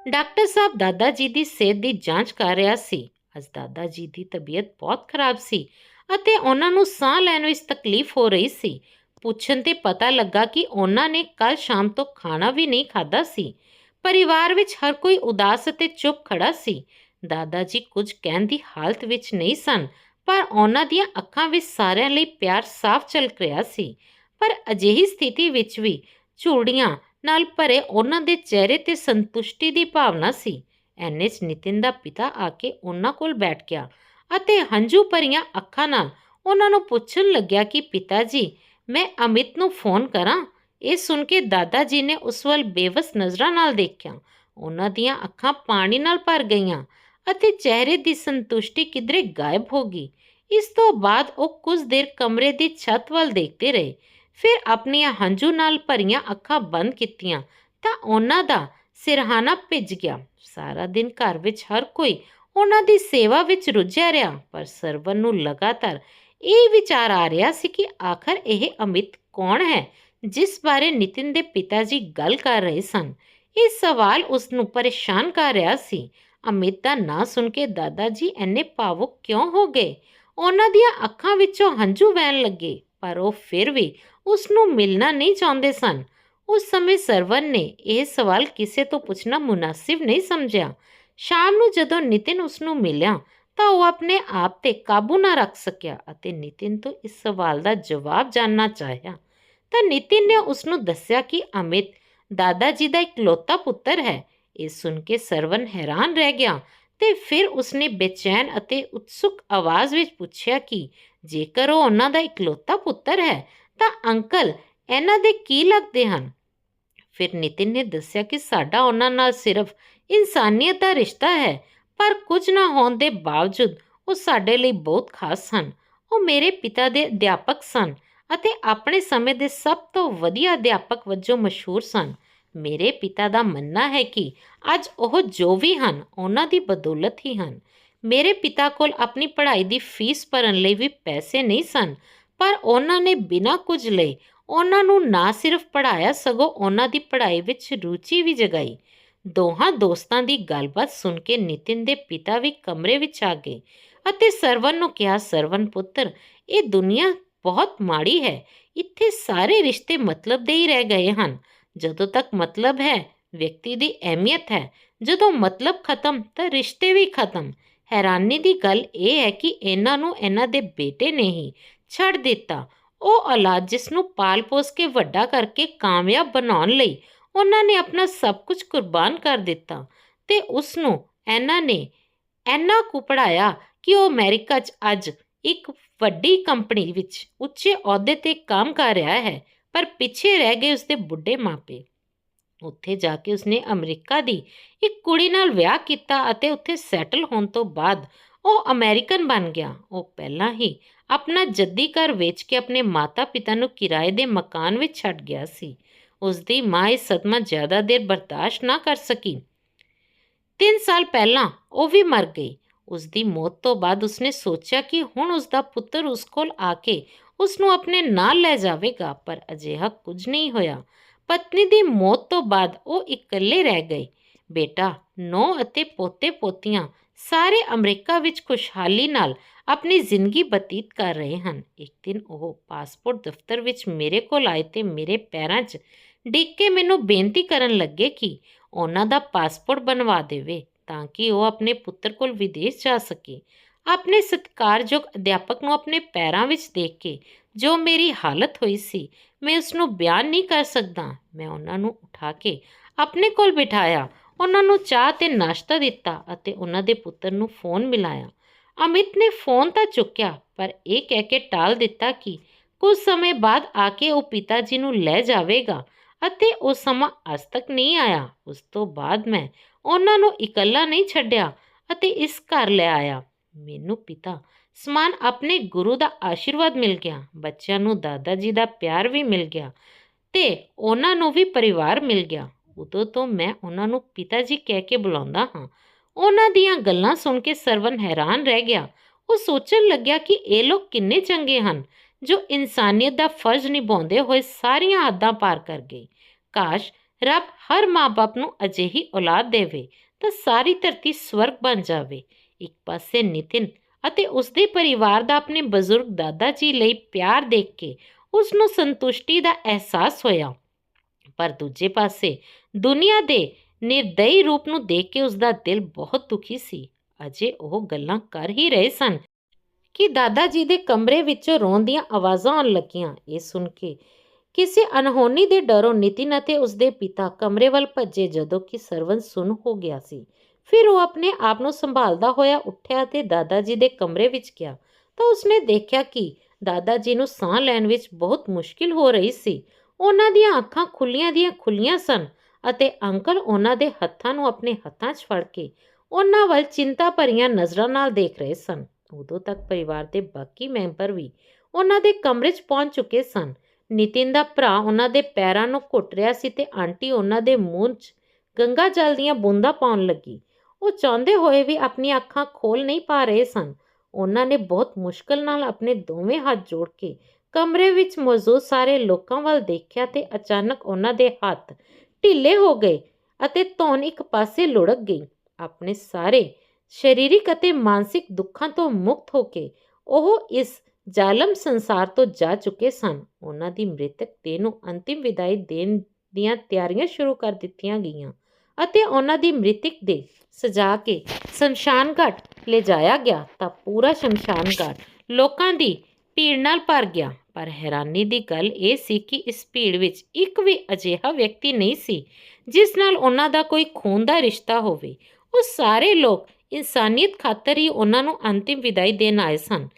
ਡਾਕਟਰ ਸਾਹਿਬ ਦਾਦਾ ਜੀ ਦੀ ਸਿਹਤ ਦੀ ਜਾਂਚ ਕਰ ਰਿਹਾ ਸੀ। ਅੱਜ ਦਾਦਾ ਜੀ ਦੀ ਤਬੀਅਤ ਬਹੁਤ ਖਰਾਬ ਸੀ ਅਤੇ ਉਹਨਾਂ ਨੂੰ ਸਾਹ ਲੈਣ ਵਿੱਚ ਤਕਲੀਫ ਹੋ ਰਹੀ ਸੀ। ਪੁੱਛਣ 'ਤੇ ਪਤਾ ਲੱਗਾ ਕਿ ਉਹਨਾਂ ਨੇ ਕੱਲ੍ਹ ਸ਼ਾਮ ਤੋਂ ਖਾਣਾ ਵੀ ਨਹੀਂ ਖਾਧਾ ਸੀ। ਪਰਿਵਾਰ ਵਿੱਚ ਹਰ ਕੋਈ ਉਦਾਸ ਅਤੇ ਚੁੱਪ ਖੜਾ ਸੀ। ਦਾਦਾ ਜੀ ਕੁਝ ਕਹਿਣ ਦੀ ਹਾਲਤ ਵਿੱਚ ਨਹੀਂ ਸਨ, ਪਰ ਉਹਨਾਂ ਦੀਆਂ ਅੱਖਾਂ ਵਿੱਚ ਸਾਰਿਆਂ ਲਈ ਪਿਆਰ ਸਾਫ਼ ਝਲਕ ਰਿਹਾ ਸੀ। ਪਰ ਅਜਿਹੀ ਸਥਿਤੀ ਵਿੱਚ ਵੀ ਝੂੜੀਆਂ ਨਾਲ ਭਰੇ ਉਹਨਾਂ ਦੇ ਚਿਹਰੇ 'ਤੇ ਸੰਤੁਸ਼ਟੀ ਦੀ ਭਾਵਨਾ ਸੀ। ਐਨੇ 'ਚ ਨਿਤਿਨ ਦਾ ਪਿਤਾ ਆ ਕੇ ਉਹਨਾਂ ਕੋਲ ਬੈਠ ਗਿਆ ਅਤੇ ਹੰਝੂ ਭਰੀਆਂ ਅੱਖਾਂ ਨਾਲ ਉਹਨਾਂ ਨੂੰ ਪੁੱਛਣ ਲੱਗਿਆ ਕਿ ਪਿਤਾ ਜੀ, ਮੈਂ ਅਮਿਤ ਨੂੰ ਫੋਨ ਕਰਾਂ? ਇਹ ਸੁਣ ਕੇ ਦਾਦਾ ਜੀ ਨੇ ਉਸ ਵੱਲ ਬੇਵਸ ਨਜ਼ਰਾਂ ਨਾਲ ਦੇਖਿਆ। ਉਹਨਾਂ ਦੀਆਂ ਅੱਖਾਂ ਪਾਣੀ ਨਾਲ ਭਰ ਗਈਆਂ ਅਤੇ ਚਿਹਰੇ ਦੀ ਸੰਤੁਸ਼ਟੀ ਕਿਧਰੇ ਗਾਇਬ ਹੋ ਗਈ। ਇਸ ਤੋਂ ਬਾਅਦ ਉਹ ਕੁਝ ਦੇਰ ਕਮਰੇ ਦੀ ਛੱਤ ਵੱਲ ਦੇਖਦੇ ਰਹੇ। ਫਿਰ ਆਪਣੀਆਂ ਹੰਝੂ ਨਾਲ ਭਰੀਆਂ ਅੱਖਾਂ ਬੰਦ ਕੀਤੀਆਂ ਤਾਂ ਉਹਨਾਂ ਦਾ ਸਿਰਹਾਣਾ ਭਿੱਜ ਗਿਆ। ਸਾਰਾ ਦਿਨ ਘਰ ਵਿੱਚ ਹਰ ਕੋਈ ਉਹਨਾਂ ਦੀ ਸੇਵਾ ਵਿੱਚ ਰੁੱਝਿਆ ਰਿਹਾ, ਪਰ ਸਰਵਨ ਨੂੰ ਲਗਾਤਾਰ ਇਹ ਵਿਚਾਰ ਆ ਰਿਹਾ ਸੀ ਕਿ ਆਖਰ ਇਹ ਅਮਿਤ ਕੌਣ ਹੈ ਜਿਸ ਬਾਰੇ ਨਿਤਿਨ ਦੇ ਪਿਤਾ ਜੀ ਗੱਲ ਕਰ ਰਹੇ ਸਨ। ਇਹ ਸਵਾਲ ਉਸ ਨੂੰ ਪਰੇਸ਼ਾਨ ਕਰ ਰਿਹਾ ਸੀ। ਅਮਿਤ ਦਾ ਨਾਂ ਸੁਣ ਕੇ ਦਾਦਾ ਜੀ ਇੰਨੇ ਭਾਵੁਕ ਕਿਉਂ ਹੋ ਗਏ? ਉਹਨਾਂ ਦੀਆਂ ਅੱਖਾਂ ਵਿੱਚੋਂ ਹੰਝੂ ਵਹਿਣ ਲੱਗੇ, ਪਰ ਉਹ ਫਿਰ ਵੀ ਉਸ ਨੂੰ ਮਿਲਣਾ ਨਹੀਂ ਚਾਹੁੰਦੇ ਸਨ। ਉਸ ਸਮੇਂ ਸਰਵਨ ਨੇ ਇਹ ਸਵਾਲ ਕਿਸੇ ਤੋਂ ਪੁੱਛਣਾ ਮੁਨਾਸਿਬ ਨਹੀਂ ਸਮਝਿਆ। ਸ਼ਾਮ ਨੂੰ ਜਦੋਂ ਨਿਤਿਨ ਉਸ ਨੂੰ ਮਿਲਿਆ ਤਾਂ ਉਹ ਆਪਣੇ ਆਪ 'ਤੇ ਕਾਬੂ ਨਾ ਰੱਖ ਸਕਿਆ ਅਤੇ ਨਿਤਿਨ ਤੋਂ ਇਸ ਸਵਾਲ ਦਾ ਜਵਾਬ ਜਾਣਨਾ ਚਾਹਿਆ। ਤਾਂ ਨਿਤਿਨ ਨੇ ਉਸ ਨੂੰ ਦੱਸਿਆ ਕਿ ਅਮਿਤ ਦਾਦਾ ਜੀ ਦਾ ਇਕਲੌਤਾ ਪੁੱਤਰ ਹੈ। ਇਹ ਸੁਣ ਕੇ ਸਰਵਨ ਹੈਰਾਨ ਰਹਿ ਗਿਆ ਤੇ ਫਿਰ ਉਸਨੇ ਬੇਚੈਨ ਅਤੇ ਉਤਸੁਕ ਆਵਾਜ਼ ਵਿੱਚ ਪੁੱਛਿਆ ਕਿ ਜੇਕਰ ਉਹ ਉਹਨਾਂ ਦਾ ਇਕਲੌਤਾ ਪੁੱਤਰ ਹੈ ਤਾਂ ਅੰਕਲ ਇਹਨਾਂ ਦੇ ਕੀ ਲੱਗਦੇ ਹਨ? ਫਿਰ ਨਿਤਿਨ ਨੇ ਦੱਸਿਆ ਕਿ ਸਾਡਾ ਉਹਨਾਂ ਨਾਲ ਸਿਰਫ ਇਨਸਾਨੀਅਤ ਦਾ ਰਿਸ਼ਤਾ ਹੈ, ਪਰ ਕੁਝ ਨਾ ਹੋਣ ਦੇ ਬਾਵਜੂਦ ਉਹ ਸਾਡੇ ਲਈ ਬਹੁਤ ਖਾਸ ਹਨ। ਉਹ ਮੇਰੇ ਪਿਤਾ ਦੇ ਅਧਿਆਪਕ ਸਨ ਅਤੇ ਆਪਣੇ ਸਮੇਂ ਦੇ ਸਭ ਤੋਂ ਵਧੀਆ ਅਧਿਆਪਕ ਵਜੋਂ ਮਸ਼ਹੂਰ ਸਨ। ਮੇਰੇ ਪਿਤਾ ਦਾ ਮੰਨਣਾ ਹੈ ਕਿ ਅੱਜ ਉਹ ਜੋ ਵੀ ਹਨ ਉਹਨਾਂ ਦੀ ਬਦੌਲਤ ਹੀ ਹਨ। ਮੇਰੇ ਪਿਤਾ ਕੋਲ ਆਪਣੀ ਪੜ੍ਹਾਈ ਦੀ ਫੀਸ ਭਰਨ ਲਈ ਵੀ ਪੈਸੇ ਨਹੀਂ ਸਨ, ਪਰ ਉਹਨਾਂ ਨੇ ਬਿਨਾਂ ਕੁਝ ਲਏ ਉਹਨਾਂ ਨੂੰ ਨਾ ਸਿਰਫ ਪੜ੍ਹਾਇਆ, ਸਗੋਂ ਉਹਨਾਂ ਦੀ ਪੜ੍ਹਾਈ ਵਿੱਚ ਰੁਚੀ ਵੀ ਜਗਾਈ। ਦੋਹਾਂ ਦੋਸਤਾਂ ਦੀ ਗੱਲਬਾਤ ਸੁਣ ਕੇ ਨਿਤਿਨ ਦੇ ਪਿਤਾ ਵੀ ਕਮਰੇ ਵਿੱਚ ਆ ਗਏ ਅਤੇ ਸਰਵਨ ਨੂੰ ਕਿਹਾ, ਸਰਵਨ ਪੁੱਤਰ, ਇਹ ਦੁਨੀਆ ਬਹੁਤ ਮਾੜੀ ਹੈ। ਇੱਥੇ ਸਾਰੇ ਰਿਸ਼ਤੇ ਮਤਲਬ ਦੇ ਹੀ ਰਹਿ ਗਏ ਹਨ। ਜਦੋਂ ਤੱਕ ਮਤਲਬ ਹੈ, ਵਿਅਕਤੀ ਦੀ ਅਹਿਮੀਅਤ ਹੈ। ਜਦੋਂ ਮਤਲਬ ਖਤਮ ਤਾਂ ਰਿਸ਼ਤੇ ਵੀ ਖਤਮ। ਹੈਰਾਨੀ ਦੀ ਗੱਲ ਇਹ ਹੈ ਕਿ ਇਹਨਾਂ ਨੂੰ ਇਹਨਾਂ ਦੇ ਬੇਟੇ ਨੇ ਹੀ ਛੱਡ ਦਿੱਤਾ। ਉਹ ਔਲਾਦ ਜਿਸ ਨੂੰ ਪਾਲ ਪੋਸ ਕੇ ਵੱਡਾ ਕਰਕੇ ਕਾਮਯਾਬ ਬਣਾਉਣ ਲਈ ਉਹਨਾਂ ਨੇ ਆਪਣਾ ਸਭ ਕੁਝ ਕੁਰਬਾਨ ਕਰ ਦਿੱਤਾ ਤੇ ਉਸ ਨੂੰ ਇਹਨਾਂ ਨੇ ਇੰਨਾ ਕੁ ਪੜ੍ਹਾਇਆ ਕਿ ਉਹ ਅਮਰੀਕਾ 'ਚ ਅੱਜ ਇੱਕ ਵੱਡੀ ਕੰਪਨੀ ਵਿੱਚ ਉੱਚੇ ਅਹੁਦੇ 'ਤੇ ਕੰਮ ਕਰ ਰਿਹਾ ਹੈ, ਪਰ ਪਿੱਛੇ ਰਹਿ ਗਏ ਉਸਦੇ ਬੁੱਢੇ ਮਾਪੇ। ਉੱਥੇ ਜਾ ਕੇ ਉਸਨੇ ਅਮਰੀਕਾ ਦੀ ਇੱਕ ਕੁੜੀ ਨਾਲ ਵਿਆਹ ਕੀਤਾ ਅਤੇ ਉੱਥੇ ਸੈਟਲ ਹੋਣ ਤੋਂ ਬਾਅਦ ਉਹ ਅਮਰੀਕਨ ਬਣ ਗਿਆ। ਉਹ ਪਹਿਲਾਂ ਹੀ ਆਪਣਾ ਜੱਦੀ ਘਰ ਵੇਚ ਕੇ ਆਪਣੇ ਮਾਤਾ ਪਿਤਾ ਨੂੰ ਕਿਰਾਏ ਦੇ ਮਕਾਨ ਵਿੱਚ ਛੱਡ ਗਿਆ ਸੀ। ਉਸਦੀ ਮਾਂ ਇਹ ਸਦਮਾ ਜ਼ਿਆਦਾ ਦੇਰ ਬਰਦਾਸ਼ਤ ਨਾ ਕਰ ਸਕੀ। 3 ਸਾਲ ਪਹਿਲਾਂ ਉਹ ਵੀ ਮਰ ਗਈ। ਉਸਦੀ ਮੌਤ ਤੋਂ ਬਾਅਦ ਉਸਨੇ ਸੋਚਿਆ ਕਿ ਹੁਣ ਉਸਦਾ ਪੁੱਤਰ ਉਸ ਕੋਲ ਆ ਕੇ ਉਸ ਨੂੰ ਆਪਣੇ ਨਾਲ ਲੈ ਜਾਵੇਗਾ, ਪਰ ਅਜਿਹਾ ਕੁਝ ਨਹੀਂ ਹੋਇਆ। ਪਤਨੀ ਦੀ ਮੌਤ ਤੋਂ ਬਾਅਦ ਉਹ ਇਕੱਲੇ ਰਹਿ ਗਏ। ਬੇਟਾ, ਨੂੰਹ ਅਤੇ ਪੋਤੇ ਪੋਤੀਆਂ ਸਾਰੇ ਅਮਰੀਕਾ ਵਿੱਚ ਖੁਸ਼ਹਾਲੀ ਨਾਲ ਆਪਣੀ ਜ਼ਿੰਦਗੀ ਬਤੀਤ ਕਰ ਰਹੇ ਹਨ। ਇੱਕ ਦਿਨ ਉਹ ਪਾਸਪੋਰਟ ਦਫ਼ਤਰ ਵਿੱਚ ਮੇਰੇ ਕੋਲ ਆਏ ਤੇ ਮੇਰੇ ਪੈਰਾਂ 'ਚ ਡਿੱਗ ਕੇ ਮੈਨੂੰ ਬੇਨਤੀ ਕਰਨ ਲੱਗੇ ਕਿ ਉਹਨਾਂ ਦਾ ਪਾਸਪੋਰਟ ਬਣਵਾ ਦੇਵੇ ਤਾਂ ਕਿ ਉਹ ਆਪਣੇ ਪੁੱਤਰ ਕੋਲ ਵਿਦੇਸ਼ ਜਾ ਸਕੇ। ਆਪਣੇ ਸਤਿਕਾਰਯੋਗ ਅਧਿਆਪਕ ਨੂੰ ਆਪਣੇ ਪੈਰਾਂ ਵਿੱਚ ਦੇਖ ਕੇ ਜੋ ਮੇਰੀ ਹਾਲਤ ਹੋਈ ਸੀ, ਮੈਂ ਉਸ ਨੂੰ ਬਿਆਨ ਨਹੀਂ ਕਰ ਸਕਦਾ। ਮੈਂ ਉਹਨਾਂ ਨੂੰ ਉਠਾ ਕੇ ਆਪਣੇ ਕੋਲ ਬਿਠਾਇਆ, ਉਹਨਾਂ ਨੂੰ ਚਾਹ ਤੇ ਨਾਸ਼ਤਾ ਦਿੱਤਾ ਅਤੇ ਉਹਨਾਂ ਦੇ ਪੁੱਤਰ ਨੂੰ ਫੋਨ ਮਿਲਾਇਆ। ਅਮਿਤ ਨੇ ਫੋਨ ਤਾਂ ਚੁੱਕਿਆ, ਪਰ ਇਹ ਕਹਿ ਕੇ ਟਾਲ ਦਿੱਤਾ ਕਿ ਕੁਝ ਸਮੇਂ ਬਾਅਦ ਆ ਕੇ ਉਹ ਪਿਤਾ ਜੀ ਨੂੰ ਲੈ ਜਾਵੇਗਾ ਅਤੇ ਉਹ ਸਮਾਂ ਅੱਜ ਤੱਕ ਨਹੀਂ ਆਇਆ। ਉਸ ਤੋਂ ਬਾਅਦ ਮੈਂ ਉਹਨਾਂ ਨੂੰ ਇਕੱਲਾ ਨਹੀਂ ਛੱਡਿਆ ਅਤੇ ਇਸ ਘਰ ਲੈ ਆਇਆ। ਮੈਨੂੰ ਪਿਤਾ ਸਮਾਨ ਆਪਣੇ ਗੁਰੂ ਦਾ ਆਸ਼ੀਰਵਾਦ ਮਿਲ ਗਿਆ। ਬੱਚਿਆਂ ਨੂੰ ਦਾਦਾ ਜੀ ਦਾ ਪਿਆਰ ਵੀ ਮਿਲ ਗਿਆ ਤੇ ਉਹਨਾਂ ਨੂੰ ਵੀ ਪਰਿਵਾਰ ਮਿਲ ਗਿਆ। ਉਦੋਂ ਤੋਂ ਮੈਂ ਉਹਨਾਂ ਨੂੰ ਪਿਤਾ ਜੀ ਕਹਿ ਕੇ ਬੁਲਾਉਂਦਾ ਹਾਂ। ਉਹਨਾਂ ਦੀਆਂ ਗੱਲਾਂ ਸੁਣ ਕੇ ਸਰਵਨ ਹੈਰਾਨ ਰਹਿ ਗਿਆ। ਉਹ ਸੋਚਣ ਲੱਗਿਆ ਕਿ ਇਹ ਲੋਕ ਕਿੰਨੇ ਚੰਗੇ ਹਨ ਜੋ ਇਨਸਾਨੀਅਤ ਦਾ ਫਰਜ਼ ਨਿਭਾਉਂਦੇ ਹੋਏ ਸਾਰੀਆਂ ਹੱਦਾਂ ਪਾਰ ਕਰ ਗਏ। ਕਾਸ਼ ਰੱਬ ਹਰ ਮਾਂ-ਬਾਪ ਨੂੰ ਅਜਿਹੀ ਔਲਾਦ ਦੇਵੇ ਤਾਂ ਸਾਰੀ ਧਰਤੀ ਸਵਰਗ ਬਣ ਜਾਵੇ। ਇੱਕ ਪਾਸੇ ਨਿਤਿਨ ਅਤੇ ਉਸਦੇ ਪਰਿਵਾਰ ਦਾ ਆਪਣੇ ਬਜ਼ੁਰਗ ਦਾਦਾ ਜੀ ਲਈ ਪਿਆਰ ਦੇਖ ਕੇ ਉਸ ਨੂੰ ਸੰਤੁਸ਼ਟੀ ਦਾ ਅਹਿਸਾਸ ਹੋਇਆ, ਪਰ ਦੂਜੇ ਪਾਸੇ ਦੁਨੀਆ ਦੇ ਨਿਰਦਈ ਰੂਪ ਨੂੰ ਦੇਖ ਕੇ ਉਸਦਾ ਦਿਲ ਬਹੁਤ ਦੁਖੀ ਸੀ। ਅਜੇ ਉਹ ਗੱਲਾਂ ਕਰ ਹੀ ਰਹੇ ਸਨ ਕਿ ਦਾਦਾ ਜੀ ਦੇ ਕਮਰੇ ਵਿੱਚੋਂ ਰੋਣ ਦੀਆਂ ਆਵਾਜ਼ਾਂ ਆਉਣ ਲੱਗੀਆਂ। ਇਹ ਸੁਣ ਕੇ ਕਿਸੇ ਅਣਹੋਣੀ ਦੇ ਡਰੋਂ ਨਿਤਿਨ ਅਤੇ ਉਸਦੇ ਪਿਤਾ ਕਮਰੇ ਵੱਲ ਭੱਜੇ, ਜਦੋਂ ਕਿ ਸਰਵਨ ਸੁੰਨ ਹੋ ਗਿਆ ਸੀ। ਫਿਰ ਉਹ ਆਪਣੇ ਆਪ ਨੂੰ ਸੰਭਾਲਦਾ ਹੋਇਆ ਉੱਠਿਆ ਅਤੇ ਦਾਦਾ ਜੀ ਦੇ ਕਮਰੇ ਵਿੱਚ ਗਿਆ ਤਾਂ ਉਸਨੇ ਦੇਖਿਆ ਕਿ ਦਾਦਾ ਜੀ ਨੂੰ ਸਾਹ ਲੈਣ ਵਿੱਚ ਬਹੁਤ ਮੁਸ਼ਕਿਲ ਹੋ ਰਹੀ ਸੀ। ਉਹਨਾਂ ਦੀਆਂ ਅੱਖਾਂ ਖੁੱਲੀਆਂ ਦੀਆਂ ਖੁੱਲੀਆਂ ਸਨ ਅਤੇ ਅੰਕਲ ਉਹਨਾਂ ਦੇ ਹੱਥਾਂ ਨੂੰ ਆਪਣੇ ਹੱਥਾਂ 'ਚ ਫੜ ਕੇ ਉਹਨਾਂ ਵੱਲ ਚਿੰਤਾ ਭਰੀਆਂ ਨਜ਼ਰਾਂ ਨਾਲ ਦੇਖ ਰਹੇ ਸਨ। ਉਦੋਂ ਤੱਕ ਪਰਿਵਾਰ ਦੇ ਬਾਕੀ ਮੈਂਬਰ ਵੀ ਉਹਨਾਂ ਦੇ ਕਮਰੇ 'ਚ ਪਹੁੰਚ ਚੁੱਕੇ ਸਨ। ਨਿਤਿਨ ਦਾ ਭਰਾ ਉਹਨਾਂ ਦੇ ਪੈਰਾਂ ਨੂੰ ਘੁੱਟ ਰਿਹਾ ਸੀ ਤੇ ਆਂਟੀ ਉਹਨਾਂ ਦੇ ਮੂੰਹ 'ਚ ਗੰਗਾ ਜਲ ਦੀਆਂ ਬੂੰਦਾਂ ਪਾਉਣ ਲੱਗੀ। ਉਹ ਚਾਹੁੰਦੇ ਹੋਏ ਵੀ ਆਪਣੀਆਂ ਅੱਖਾਂ ਖੋਲ੍ਹ ਨਹੀਂ ਪਾ ਰਹੇ ਸਨ। ਉਹਨਾਂ ਨੇ ਬਹੁਤ ਮੁਸ਼ਕਲ ਨਾਲ ਆਪਣੇ ਦੋਵੇਂ ਹੱਥ ਜੋੜ ਕੇ ਕਮਰੇ ਵਿੱਚ ਮੌਜੂਦ ਸਾਰੇ ਲੋਕਾਂ ਵੱਲ ਦੇਖਿਆ ਤੇ ਅਚਾਨਕ ਉਹਨਾਂ ਦੇ ਹੱਥ ਢਿੱਲੇ ਹੋ ਗਏ ਅਤੇ ਧੌਣ ਇੱਕ ਪਾਸੇ ਲੁੜਕ ਗਈ। ਆਪਣੇ ਸਾਰੇ ਸਰੀਰਿਕ ਅਤੇ ਮਾਨਸਿਕ ਦੁੱਖਾਂ ਤੋਂ ਮੁਕਤ ਹੋ ਕੇ ਉਹ ਇਸ ਜ਼ਾਲਮ ਸੰਸਾਰ ਤੋਂ ਜਾ ਚੁੱਕੇ ਸਨ। ਉਹਨਾਂ ਦੀ ਮ੍ਰਿਤਕ ਦੇਹ ਨੂੰ ਅੰਤਿਮ ਵਿਦਾਈ ਦੇਣ ਦੀਆਂ ਤਿਆਰੀਆਂ ਸ਼ੁਰੂ ਕਰ ਦਿੱਤੀਆਂ ਗਈਆਂ ਅਤੇ ਉਹਨਾਂ ਦੀ ਮ੍ਰਿਤਕ ਦੇਹ ਸਜਾ ਕੇ ਸ਼ਮਸ਼ਾਨ ਘਾਟ ਲਿਜਾਇਆ ਗਿਆ ਤਾਂ ਪੂਰਾ ਸ਼ਮਸ਼ਾਨ ਘਾਟ ਲੋਕਾਂ ਦੀ ਭੀੜ ਨਾਲ ਭਰ ਗਿਆ। ਪਰ ਹੈਰਾਨੀ ਦੀ ਗੱਲ ਇਹ ਸੀ ਕਿ ਇਸ ਭੀੜ ਵਿੱਚ ਇੱਕ ਵੀ ਅਜਿਹਾ ਵਿਅਕਤੀ ਨਹੀਂ ਸੀ ਜਿਸ ਨਾਲ ਉਹਨਾਂ ਦਾ ਕੋਈ ਖੂਨ ਦਾ ਰਿਸ਼ਤਾ ਹੋਵੇ। ਉਹ ਸਾਰੇ ਲੋਕ ਇਨਸਾਨੀਅਤ ਖਾਤਰ ਹੀ ਉਹਨਾਂ ਨੂੰ ਅੰਤਿਮ ਵਿਦਾਈ ਦੇਣ ਆਏ ਸਨ।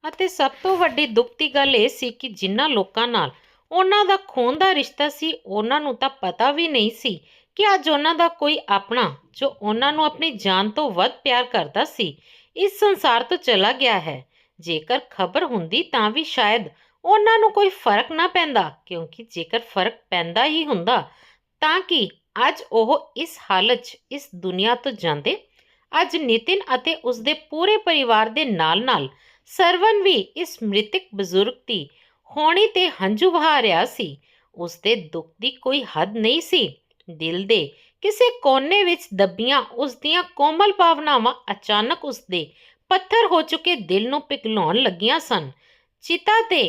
ਅਤੇ ਸਭ ਤੋਂ ਵੱਡੀ ਦੁੱਖ ਦੀ ਗੱਲ ਇਹ ਸੀ ਕਿ ਜਿਨ੍ਹਾਂ ਲੋਕਾਂ ਨਾਲ ਉਹਨਾਂ ਦਾ ਖੂਨ ਦਾ ਰਿਸ਼ਤਾ ਸੀ, ਉਹਨਾਂ ਨੂੰ ਤਾਂ ਪਤਾ ਵੀ ਨਹੀਂ ਸੀ ਕਿ ਅੱਜ ਉਹਨਾਂ ਦਾ ਕੋਈ ਆਪਣਾ ਜੋ ਉਹਨਾਂ ਨੂੰ ਆਪਣੀ ਜਾਨ ਤੋਂ ਵੱਧ ਪਿਆਰ ਕਰਦਾ ਸੀ, ਇਸ ਸੰਸਾਰ ਤੋਂ ਚਲਾ ਗਿਆ ਹੈ। ਜੇਕਰ ਖਬਰ ਹੁੰਦੀ ਤਾਂ ਵੀ ਸ਼ਾਇਦ ਉਹਨਾਂ ਨੂੰ ਕੋਈ ਫਰਕ ਨਾ ਪੈਂਦਾ, ਕਿਉਂਕਿ ਜੇਕਰ ਫਰਕ ਪੈਂਦਾ ਹੀ ਹੁੰਦਾ ਤਾਂ ਕਿ ਅੱਜ ਉਹ ਇਸ ਹਾਲਤ 'ਚ ਇਸ ਦੁਨੀਆ ਤੋਂ ਜਾਂਦੇ। ਅੱਜ ਨਿਤਿਨ ਅਤੇ ਉਸਦੇ ਪੂਰੇ ਪਰਿਵਾਰ ਦੇ ਨਾਲ-ਨਾਲ ਸਰਵਨ ਵੀ ਇਸ ਮ੍ਰਿਤਕ ਬਜ਼ੁਰਗ ਦੀ ਹੋਣੀ ਤੇ ਹੰਝੂ ਵਹਾ ਰਿਹਾ ਸੀ। ਉਸਦੇ ਦੁੱਖ ਦੀ ਕੋਈ ਹੱਦ ਨਹੀਂ ਸੀ। ਦਿਲ ਦੇ ਕਿਸੇ ਕੋਨੇ ਵਿੱਚ ਦੱਬੀਆਂ ਉਸਦੀਆਂ ਕੋਮਲ ਭਾਵਨਾਵਾਂ ਅਚਾਨਕ ਉਸਦੇ ਪੱਥਰ ਹੋ ਚੁੱਕੇ ਦਿਲ ਨੂੰ ਪਿਘਲਾਉਣ ਲੱਗੀਆਂ ਸਨ। ਚਿਤਾ ਤੇ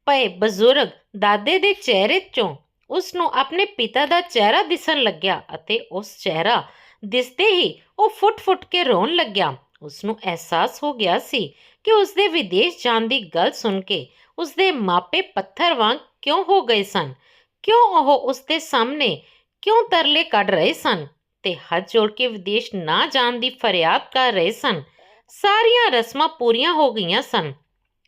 ਪਏ ਬਜ਼ੁਰਗ ਦਾਦੇ ਦੇ ਚਿਹਰੇ 'ਚੋਂ ਉਸ ਨੂੰ ਆਪਣੇ ਪਿਤਾ ਦਾ ਚਿਹਰਾ ਦਿਸਣ ਲੱਗਿਆ ਅਤੇ ਉਸ ਚਿਹਰਾ ਦਿਸਦੇ ਹੀ ਉਹ ਫੁੱਟ-ਫੁੱਟ ਕੇ ਰੋਣ ਲੱਗਿਆ। ਉਸ ਨੂੰ ਅਹਿਸਾਸ ਹੋ ਗਿਆ ਸੀ ਕਿ ਉਸਦੇ ਵਿਦੇਸ਼ ਜਾਣ ਦੀ ਗੱਲ ਸੁਣ ਕੇ ਉਸਦੇ ਮਾਪੇ ਪੱਥਰ ਵਾਂਗ ਕਿਉਂ ਹੋ ਗਏ ਸਨ, ਕਿਉਂ ਉਹ ਉਸਦੇ ਸਾਹਮਣੇ ਕਿਉਂ ਤਰਲੇ ਕੱਢ ਰਹੇ ਸਨ ਤੇ ਹੱਥ ਜੋੜ ਕੇ ਵਿਦੇਸ਼ ਨਾ ਜਾਣ ਦੀ ਫਰਿਆਦ ਕਰ ਰਹੇ ਸਨ। ਸਾਰੀਆਂ ਰਸਮਾਂ ਪੂਰੀਆਂ ਹੋ ਗਈਆਂ ਸਨ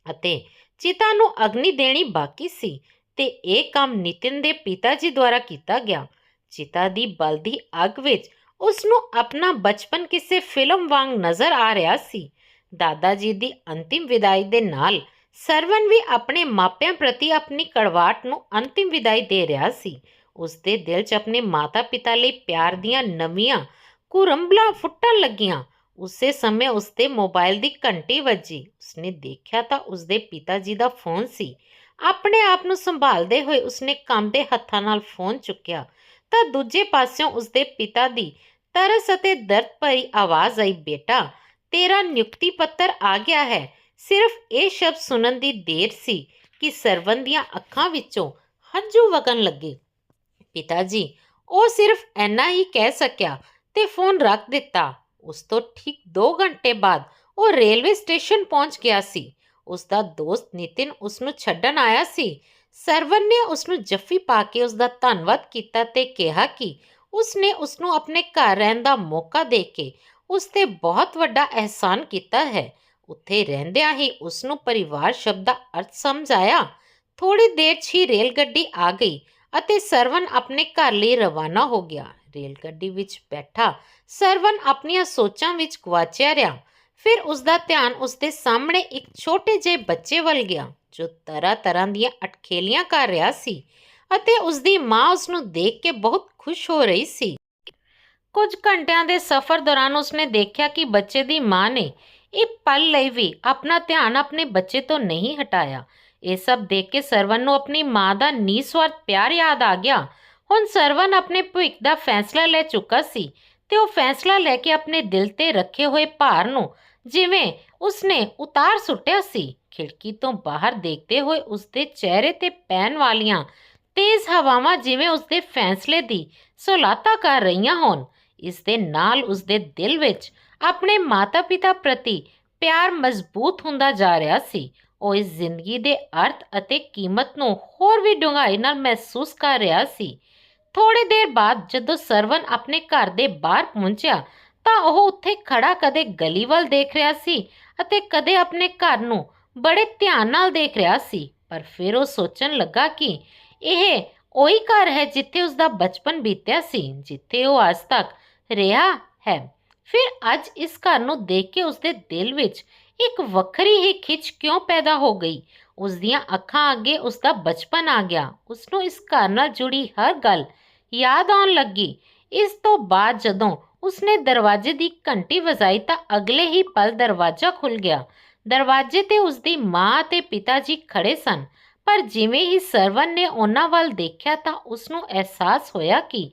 ਅਤੇ ਚਿਤਾ ਨੂੰ ਅਗਨੀ ਦੇਣੀ ਬਾਕੀ ਸੀ ਤੇ ਇਹ ਕੰਮ ਨਿਤਿਨ ਦੇ ਪਿਤਾ ਜੀ ਦੁਆਰਾ ਕੀਤਾ ਗਿਆ। ਚਿਤਾ ਦੀ ਬਲਦੀ ਅੱਗ ਵਿੱਚ ਉਸ ਨੂੰ ਆਪਣਾ ਬਚਪਨ ਕਿਸੇ ਫਿਲਮ ਵਾਂਗ ਨਜ਼ਰ ਆ ਰਿਹਾ ਸੀ। ਦਾਦਾ ਜੀ ਦੀ ਅੰਤਿਮ ਵਿਦਾਈ ਦੇ ਨਾਲ ਸਰਵਨ ਵੀ ਆਪਣੇ ਮਾਪਿਆਂ ਪ੍ਰਤੀ ਆਪਣੀ ਕੜਵਾਹਟ ਨੂੰ ਅੰਤਿਮ ਵਿਦਾਈ ਦੇ ਰਿਹਾ ਸੀ। ਉਸਦੇ ਦਿਲ 'ਚ ਆਪਣੇ ਮਾਤਾ ਪਿਤਾ ਲਈ ਪਿਆਰ ਦੀਆਂ ਨਵੀਆਂ ਕੁਰੰਬਲਾਂ ਫੁੱਟਣ ਲੱਗੀਆਂ। ਉਸੇ ਸਮੇਂ ਉਸਦੇ ਮੋਬਾਈਲ ਦੀ ਘੰਟੀ ਵੱਜੀ। ਉਸਨੇ ਦੇਖਿਆ ਤਾਂ ਉਸਦੇ ਪਿਤਾ ਜੀ ਦਾ ਫੋਨ ਸੀ। ਆਪਣੇ ਆਪ ਨੂੰ ਸੰਭਾਲਦੇ ਹੋਏ ਉਸਨੇ ਕੰਬਦੇ ਹੱਥਾਂ ਨਾਲ ਫੋਨ ਚੁੱਕਿਆ ਤਾਂ ਦੂਜੇ ਪਾਸਿਓਂ ਉਸਦੇ ਪਿਤਾ ਦੀ ਤਰਸ ਅਤੇ ਦਰਦ ਭਰੀ ਆਵਾਜ਼ ਆਈ, ਬੇਟਾ ਤੇਰਾ ਨਿਯੁਕਤੀ ਪੱਤਰ ਆ ਗਿਆ ਹੈ। ਸਿਰਫ ਇਹ ਸ਼ਬਦ ਸੁਣਨ ਦੀ ਦੇਰ ਸੀ ਕਿ ਸਰਵਨ ਦੀਆਂ ਅੱਖਾਂ ਵਿੱਚੋਂ ਹੰਝੂ ਵਗਣ ਲੱਗੇ। ਪਿਤਾ ਜੀ, ਉਹ ਸਿਰਫ ਇੰਨਾ ਹੀ ਕਹਿ ਸਕਿਆ ਤੇ ਫੋਨ ਰੱਖ ਦਿੱਤਾ। ਉਸ ਤੋਂ ਠੀਕ 2 ਘੰਟੇ ਬਾਅਦ ਉਹ ਰੇਲਵੇ ਸਟੇਸ਼ਨ ਪਹੁੰਚ ਗਿਆ ਸੀ। ਉਸਦਾ ਦੋਸਤ ਨਿਤਿਨ ਉਸਨੂੰ ਛੱਡਣ ਆਇਆ ਸੀ। ਸਰਵਨ ਨੇ ਉਸਨੂੰ ਜੱਫੀ ਪਾ ਕੇ ਉਸਦਾ ਧੰਨਵਾਦ ਕੀਤਾ ਤੇ ਕਿਹਾ ਕਿ ਉਸਨੇ ਉਸਨੂੰ ਆਪਣੇ ਘਰ ਰਹਿਣ ਦਾ ਮੌਕਾ ਦੇ ਕੇ ਉਸ 'ਤੇ ਬਹੁਤ ਵੱਡਾ ਅਹਿਸਾਨ ਕੀਤਾ ਹੈ। ਉੱਥੇ ਰਹਿੰਦਿਆਂ ਹੀ ਉਸਨੂੰ ਪਰਿਵਾਰ ਸ਼ਬਦ ਦਾ ਅਰਥ ਸਮਝ ਆਇਆ। ਥੋੜ੍ਹੀ ਦੇਰ 'ਚ ਹੀ ਰੇਲ ਗੱਡੀ ਆ ਗਈ ਅਤੇ ਸਰਵਨ ਆਪਣੇ ਘਰ ਲਈ ਰਵਾਨਾ ਹੋ ਗਿਆ। ਰੇਲ ਗੱਡੀ ਵਿੱਚ ਬੈਠਾ ਸਰਵਨ ਆਪਣੀਆਂ ਸੋਚਾਂ ਵਿੱਚ ਗੁਆਚਿਆ ਰਿਹਾ। ਫਿਰ ਉਸਦਾ ਧਿਆਨ ਉਸਦੇ ਸਾਹਮਣੇ ਇੱਕ ਛੋਟੇ ਜਿਹੇ ਬੱਚੇ ਵੱਲ ਗਿਆ ਜੋ ਤਰ੍ਹਾਂ ਤਰ੍ਹਾਂ ਦੀਆਂ ਅਟਖੇਲੀਆਂ ਕਰ ਰਿਹਾ ਸੀ ਅਤੇ ਉਸਦੀ ਮਾਂ ਉਸਨੂੰ ਦੇਖ ਕੇ ਬਹੁਤ ਖੁਸ਼ ਹੋ ਰਹੀ ਸੀ। ਕੁਝ ਘੰਟਿਆਂ ਦੇ ਸਫ਼ਰ ਦੌਰਾਨ ਉਸਨੇ ਦੇਖਿਆ ਕਿ ਬੱਚੇ ਦੀ ਮਾਂ ਨੇ ਇੱਕ ਪਲ ਲਈ ਵੀ ਆਪਣਾ ਧਿਆਨ ਆਪਣੇ ਬੱਚੇ ਤੋਂ ਨਹੀਂ ਹਟਾਇਆ। ਇਹ ਸਭ ਦੇਖ ਕੇ ਸਰਵਨ ਨੂੰ ਆਪਣੀ ਮਾਂ ਦਾ ਨਿਸਵਾਰਥ ਪਿਆਰ ਯਾਦ ਆ ਗਿਆ। ਹੁਣ ਸਰਵਨ ਆਪਣੇ ਭਵਿੱਖ ਦਾ ਫੈਸਲਾ ਲੈ ਚੁੱਕਾ ਸੀ ਤੇ ਉਹ ਫੈਸਲਾ ਲੈ ਕੇ ਆਪਣੇ ਦਿਲ ਤੇ ਰੱਖੇ ਹੋਏ ਭਾਰ ਨੂੰ ਜਿਵੇਂ ਉਸਨੇ ਉਤਾਰ ਸੁੱਟਿਆ ਸੀ। ਖਿੜਕੀ ਤੋਂ ਬਾਹਰ ਦੇਖਦੇ ਹੋਏ ਉਸਦੇ ਚਿਹਰੇ ਤੇ ਪੈਣ ਵਾਲੀਆਂ ਤੇਜ਼ ਹਵਾਵਾਂ ਜਿਵੇਂ ਉਸਦੇ ਫੈਸਲੇ ਦੀ ਸੁਲਾਤਾ ਕਰ ਰਹੀਆਂ ਹੋਣ। ਇਸ ਦੇ ਨਾਲ ਉਸਦੇ ਦਿਲ ਵਿੱਚ ਆਪਣੇ ਮਾਤਾ ਪਿਤਾ ਪ੍ਰਤੀ ਪਿਆਰ ਮਜ਼ਬੂਤ ਹੁੰਦਾ ਜਾ ਰਿਹਾ ਸੀ। ਉਹ ਇਸ ਜ਼ਿੰਦਗੀ ਦੇ ਅਰਥ ਅਤੇ ਕੀਮਤ ਨੂੰ ਹੋਰ ਵੀ ਡੂੰਘਾਈ ਨਾਲ ਮਹਿਸੂਸ ਕਰ ਰਿਹਾ ਸੀ। ਥੋੜੀ ਦੇਰ ਬਾਅਦ ਜਦੋਂ ਸਰਵਨ ਆਪਣੇ ਘਰ ਦੇ ਬਾਹਰ ਪਹੁੰਚਿਆ ਤਾਂ ਉਹ ਉੱਥੇ ਖੜਾ ਕਦੇ ਗਲੀ ਵੱਲ ਦੇਖ ਰਿਹਾ ਸੀ ਅਤੇ ਕਦੇ ਆਪਣੇ ਘਰ ਨੂੰ ਬੜੇ ਧਿਆਨ ਨਾਲ ਦੇਖ ਰਿਹਾ ਸੀ। ਪਰ ਫਿਰ ਉਹ ਸੋਚਣ ਲੱਗਾ ਕਿ ਇਹ ਉਹੀ ਘਰ ਹੈ ਜਿੱਥੇ ਉਸਦਾ ਬਚਪਨ ਬੀਤਿਆ ਸੀ, ਜਿੱਥੇ ਉਹ ਅੱਜ ਤੱਕ ਰਿਹਾ ਹੈ। ਫਿਰ ਅੱਜ ਇਸ ਘਰ ਨੂੰ ਦੇਖ ਕੇ ਉਸਦੇ ਦਿਲ ਵਿੱਚ ਇੱਕ ਵੱਖਰੀ ਹੀ ਖਿੱਚ ਕਿਉਂ ਪੈਦਾ ਹੋ ਗਈ। ਉਸਦੀਆਂ ਅੱਖਾਂ ਅੱਗੇ ਉਸਦਾ ਬਚਪਨ ਆ ਗਿਆ। ਉਸਨੂੰ ਇਸ ਘਰ ਨਾਲ ਜੁੜੀ ਹਰ ਗੱਲ ਯਾਦ ਆਉਣ ਲੱਗੀ। ਇਸ ਤੋਂ ਬਾਅਦ ਜਦੋਂ ਉਸਨੇ ਦਰਵਾਜ਼ੇ ਦੀ ਘੰਟੀ ਵਜਾਈ ਤਾਂ ਅਗਲੇ ਹੀ ਪਲ ਦਰਵਾਜ਼ਾ ਖੁੱਲ੍ਹ ਗਿਆ। ਦਰਵਾਜ਼ੇ ਤੇ ਉਸਦੀ ਮਾਂ ਅਤੇ ਪਿਤਾ ਜੀ ਖੜੇ ਸਨ। ਪਰ ਜਿਵੇਂ ਹੀ ਸਰਵਨ ਨੇ ਉਹਨਾਂ ਵੱਲ ਦੇਖਿਆ ਤਾਂ ਉਸਨੂੰ ਅਹਿਸਾਸ ਹੋਇਆ ਕਿ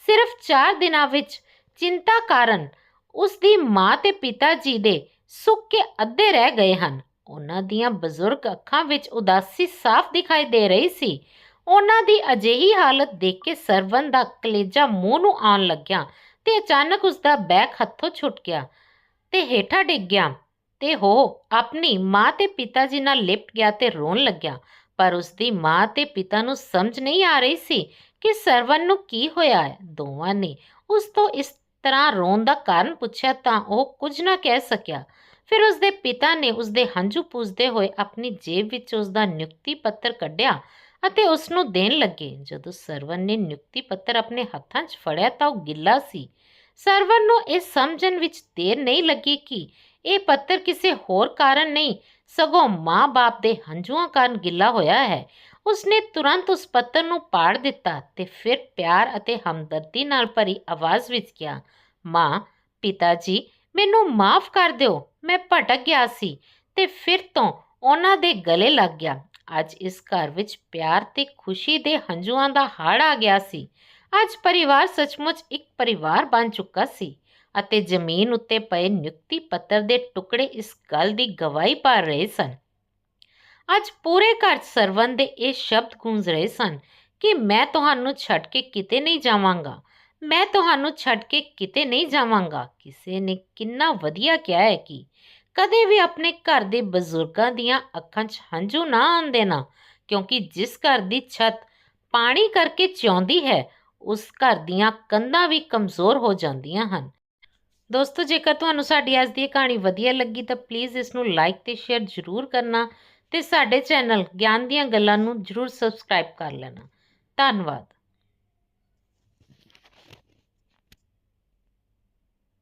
ਸਿਰਫ 4 ਦਿਨਾਂ ਵਿੱਚ ਚਿੰਤਾ ਕਾਰਨ ਉਸਦੀ ਮਾਂ ਤੇ ਪਿਤਾ ਜੀ ਦੇ ਸੁੱਕ ਕੇ ਅੱਧੇ ਰਹਿ ਗਏ ਹਨ। ਉਹਨਾਂ ਦੀਆਂ ਬਜ਼ੁਰਗ ਅੱਖਾਂ ਵਿੱਚ ਉਦਾਸੀ ਸਾਫ਼ ਦਿਖਾਈ ਦੇ ਰਹੀ ਸੀ। ਉਹਨਾਂ ਦੀ ਅਜਿਹੀ ਹਾਲਤ ਦੇਖ ਕੇ ਸਰਵਨ ਦਾ ਕਲੇਜਾ ਮੂੰਹ ਨੂੰ ਆਉਣ ਲੱਗਿਆ ਤੇ ਅਚਾਨਕ ਉਸਦਾ ਬੈਗ ਹੱਥੋਂ ਛੁੱਟ ਗਿਆ ਤੇ ਹੇਠਾਂ ਡਿੱਗ ਗਿਆ ਤੇ ਉਹ ਆਪਣੀ ਮਾਂ ਤੇ ਪਿਤਾ ਜੀ ਨਾਲ ਲਿਪਟ ਗਿਆ ਤੇ ਰੋਣ ਲੱਗਿਆ। ਪਰ ਉਸਦੀ ਮਾਂ ਤੇ ਪਿਤਾ ਨੂੰ ਸਮਝ ਨਹੀਂ ਆ ਰਹੀ ਸੀ ਕਿ ਸਰਵਨ ਨੂੰ ਕੀ ਹੋਇਆ ਹੈ। ਦੋਵਾਂ ਨੇ ਉਸ ਤੋਂ ਇਸ ਤਰ੍ਹਾਂ ਰੋਣ ਦਾ ਕਾਰਨ ਪੁੱਛਿਆ ਤਾਂ ਉਹ ਕੁਝ ਨਾ ਕਹਿ ਸਕਿਆ। ਫਿਰ ਉਸਦੇ ਪਿਤਾ ਨੇ ਉਸਦੇ ਹੰਝੂ ਪੂੰਝਦੇ ਹੋਏ ਆਪਣੀ ਜੇਬ ਵਿੱਚ ਉਸਦਾ ਨਿਯੁਕਤੀ ਪੱਤਰ ਕੱਢਿਆ ਅਤੇ ਉਸ ਨੂੰ ਦੇਣ ਲੱਗੇ। ਜਦੋਂ ਸਰਵਨ ਨੇ ਨਿਯੁਕਤੀ ਪੱਤਰ ਆਪਣੇ ਹੱਥਾਂ 'ਚ ਫੜਿਆ ਤਾਂ ਉਹ ਗਿੱਲਾ ਸੀ। ਸਰਵਨ ਨੂੰ ਇਹ ਸਮਝਣ ਵਿੱਚ ਦੇਰ ਨਹੀਂ ਲੱਗੀ ਕਿ ਇਹ ਪੱਤਰ ਕਿਸੇ ਹੋਰ ਕਾਰਨ ਨਹੀਂ ਸਗੋਂ ਮਾਂ-ਬਾਪ ਦੇ ਹੰਝੂਆਂ ਕਾਰਨ ਗਿੱਲਾ ਹੋਇਆ ਹੈ। ਉਸਨੇ ਤੁਰੰਤ ਉਸ ਪੱਤਰ ਨੂੰ ਪਾੜ ਦਿੱਤਾ ਤੇ ਫਿਰ ਪਿਆਰ ਅਤੇ ਹਮਦਰਦੀ ਨਾਲ ਭਰੀ ਆਵਾਜ਼ ਵਿੱਚ ਕਿਹਾ, ਮਾਂ, ਪਿਤਾ ਜੀ, ਮੈਨੂੰ ਮਾਫ਼ ਕਰ ਦਿਓ। ਮੈਂ ਭਟਕ ਗਿਆ ਸੀ ਤੇ ਫਿਰ ਤੋਂ ਉਹਨਾਂ ਦੇ ਗਲੇ ਲੱਗ ਗਿਆ। ਅੱਜ ਇਸ ਘਰ ਵਿੱਚ ਪਿਆਰ ਤੇ ਖੁਸ਼ੀ ਦੇ ਹੰਝੂਆਂ ਦਾ ਹੜ੍ਹ ਆ ਗਿਆ ਸੀ। ਅੱਜ ਪਰਿਵਾਰ ਸੱਚਮੁੱਚ ਇੱਕ ਪਰਿਵਾਰ ਬਣ ਚੁੱਕਾ ਸੀ ਅਤੇ ਜ਼ਮੀਨ ਉੱਤੇ ਪਏ ਨਿਯੁਕਤੀ ਪੱਤਰ ਦੇ ਟੁਕੜੇ ਇਸ ਗੱਲ ਦੀ ਗਵਾਹੀ ਭਰ ਰਹੇ ਸਨ। ਅੱਜ ਪੂਰੇ ਘਰ 'ਚ ਸਰਵਨ ਦੇ ਇਹ ਸ਼ਬਦ ਗੂੰਜ ਰਹੇ ਸਨ ਕਿ ਮੈਂ ਤੁਹਾਨੂੰ ਛੱਡ ਕੇ ਕਿਤੇ ਨਹੀਂ ਜਾਵਾਂਗਾ, ਮੈਂ ਤੁਹਾਨੂੰ ਛੱਡ ਕੇ ਕਿਤੇ ਨਹੀਂ ਜਾਵਾਂਗਾ। ਕਿਸੇ ਨੇ ਕਿੰਨਾ ਵਧੀਆ ਕਿਹਾ ਹੈ ਕਿ ਕਦੇ ਵੀ ਆਪਣੇ ਘਰ ਦੇ ਬਜ਼ੁਰਗਾਂ ਦੀਆਂ ਅੱਖਾਂ 'ਚ ਹੰਝੂ ਨਾ ਆਉਣ ਦੇਣਾ, ਕਿਉਂਕਿ ਜਿਸ ਘਰ ਦੀ ਛੱਤ ਪਾਣੀ ਕਰਕੇ ਚਿਉਂਦੀ ਹੈ ਉਸ ਘਰ ਦੀਆਂ ਕੰਧਾਂ ਵੀ ਕਮਜ਼ੋਰ ਹੋ ਜਾਂਦੀਆਂ ਹਨ। ਦੋਸਤੋ, ਜੇਕਰ ਤੁਹਾਨੂੰ ਸਾਡੀ ਅੱਜ ਦੀ ਕਹਾਣੀ ਵਧੀਆ ਲੱਗੀ ਤਾਂ ਪਲੀਜ਼ ਇਸ ਨੂੰ ਲਾਈਕ ਤੇ ਸ਼ੇਅਰ ਜ਼ਰੂਰ ਕਰਨਾ ਤੇ ਸਾਡੇ ਚੈਨਲ ਗਿਆਨ ਦੀਆਂ ਗੱਲਾਂ ਨੂੰ ਜ਼ਰੂਰ ਸਬਸਕ੍ਰਾਈਬ ਕਰ ਲੈਣਾ। ਧੰਨਵਾਦ।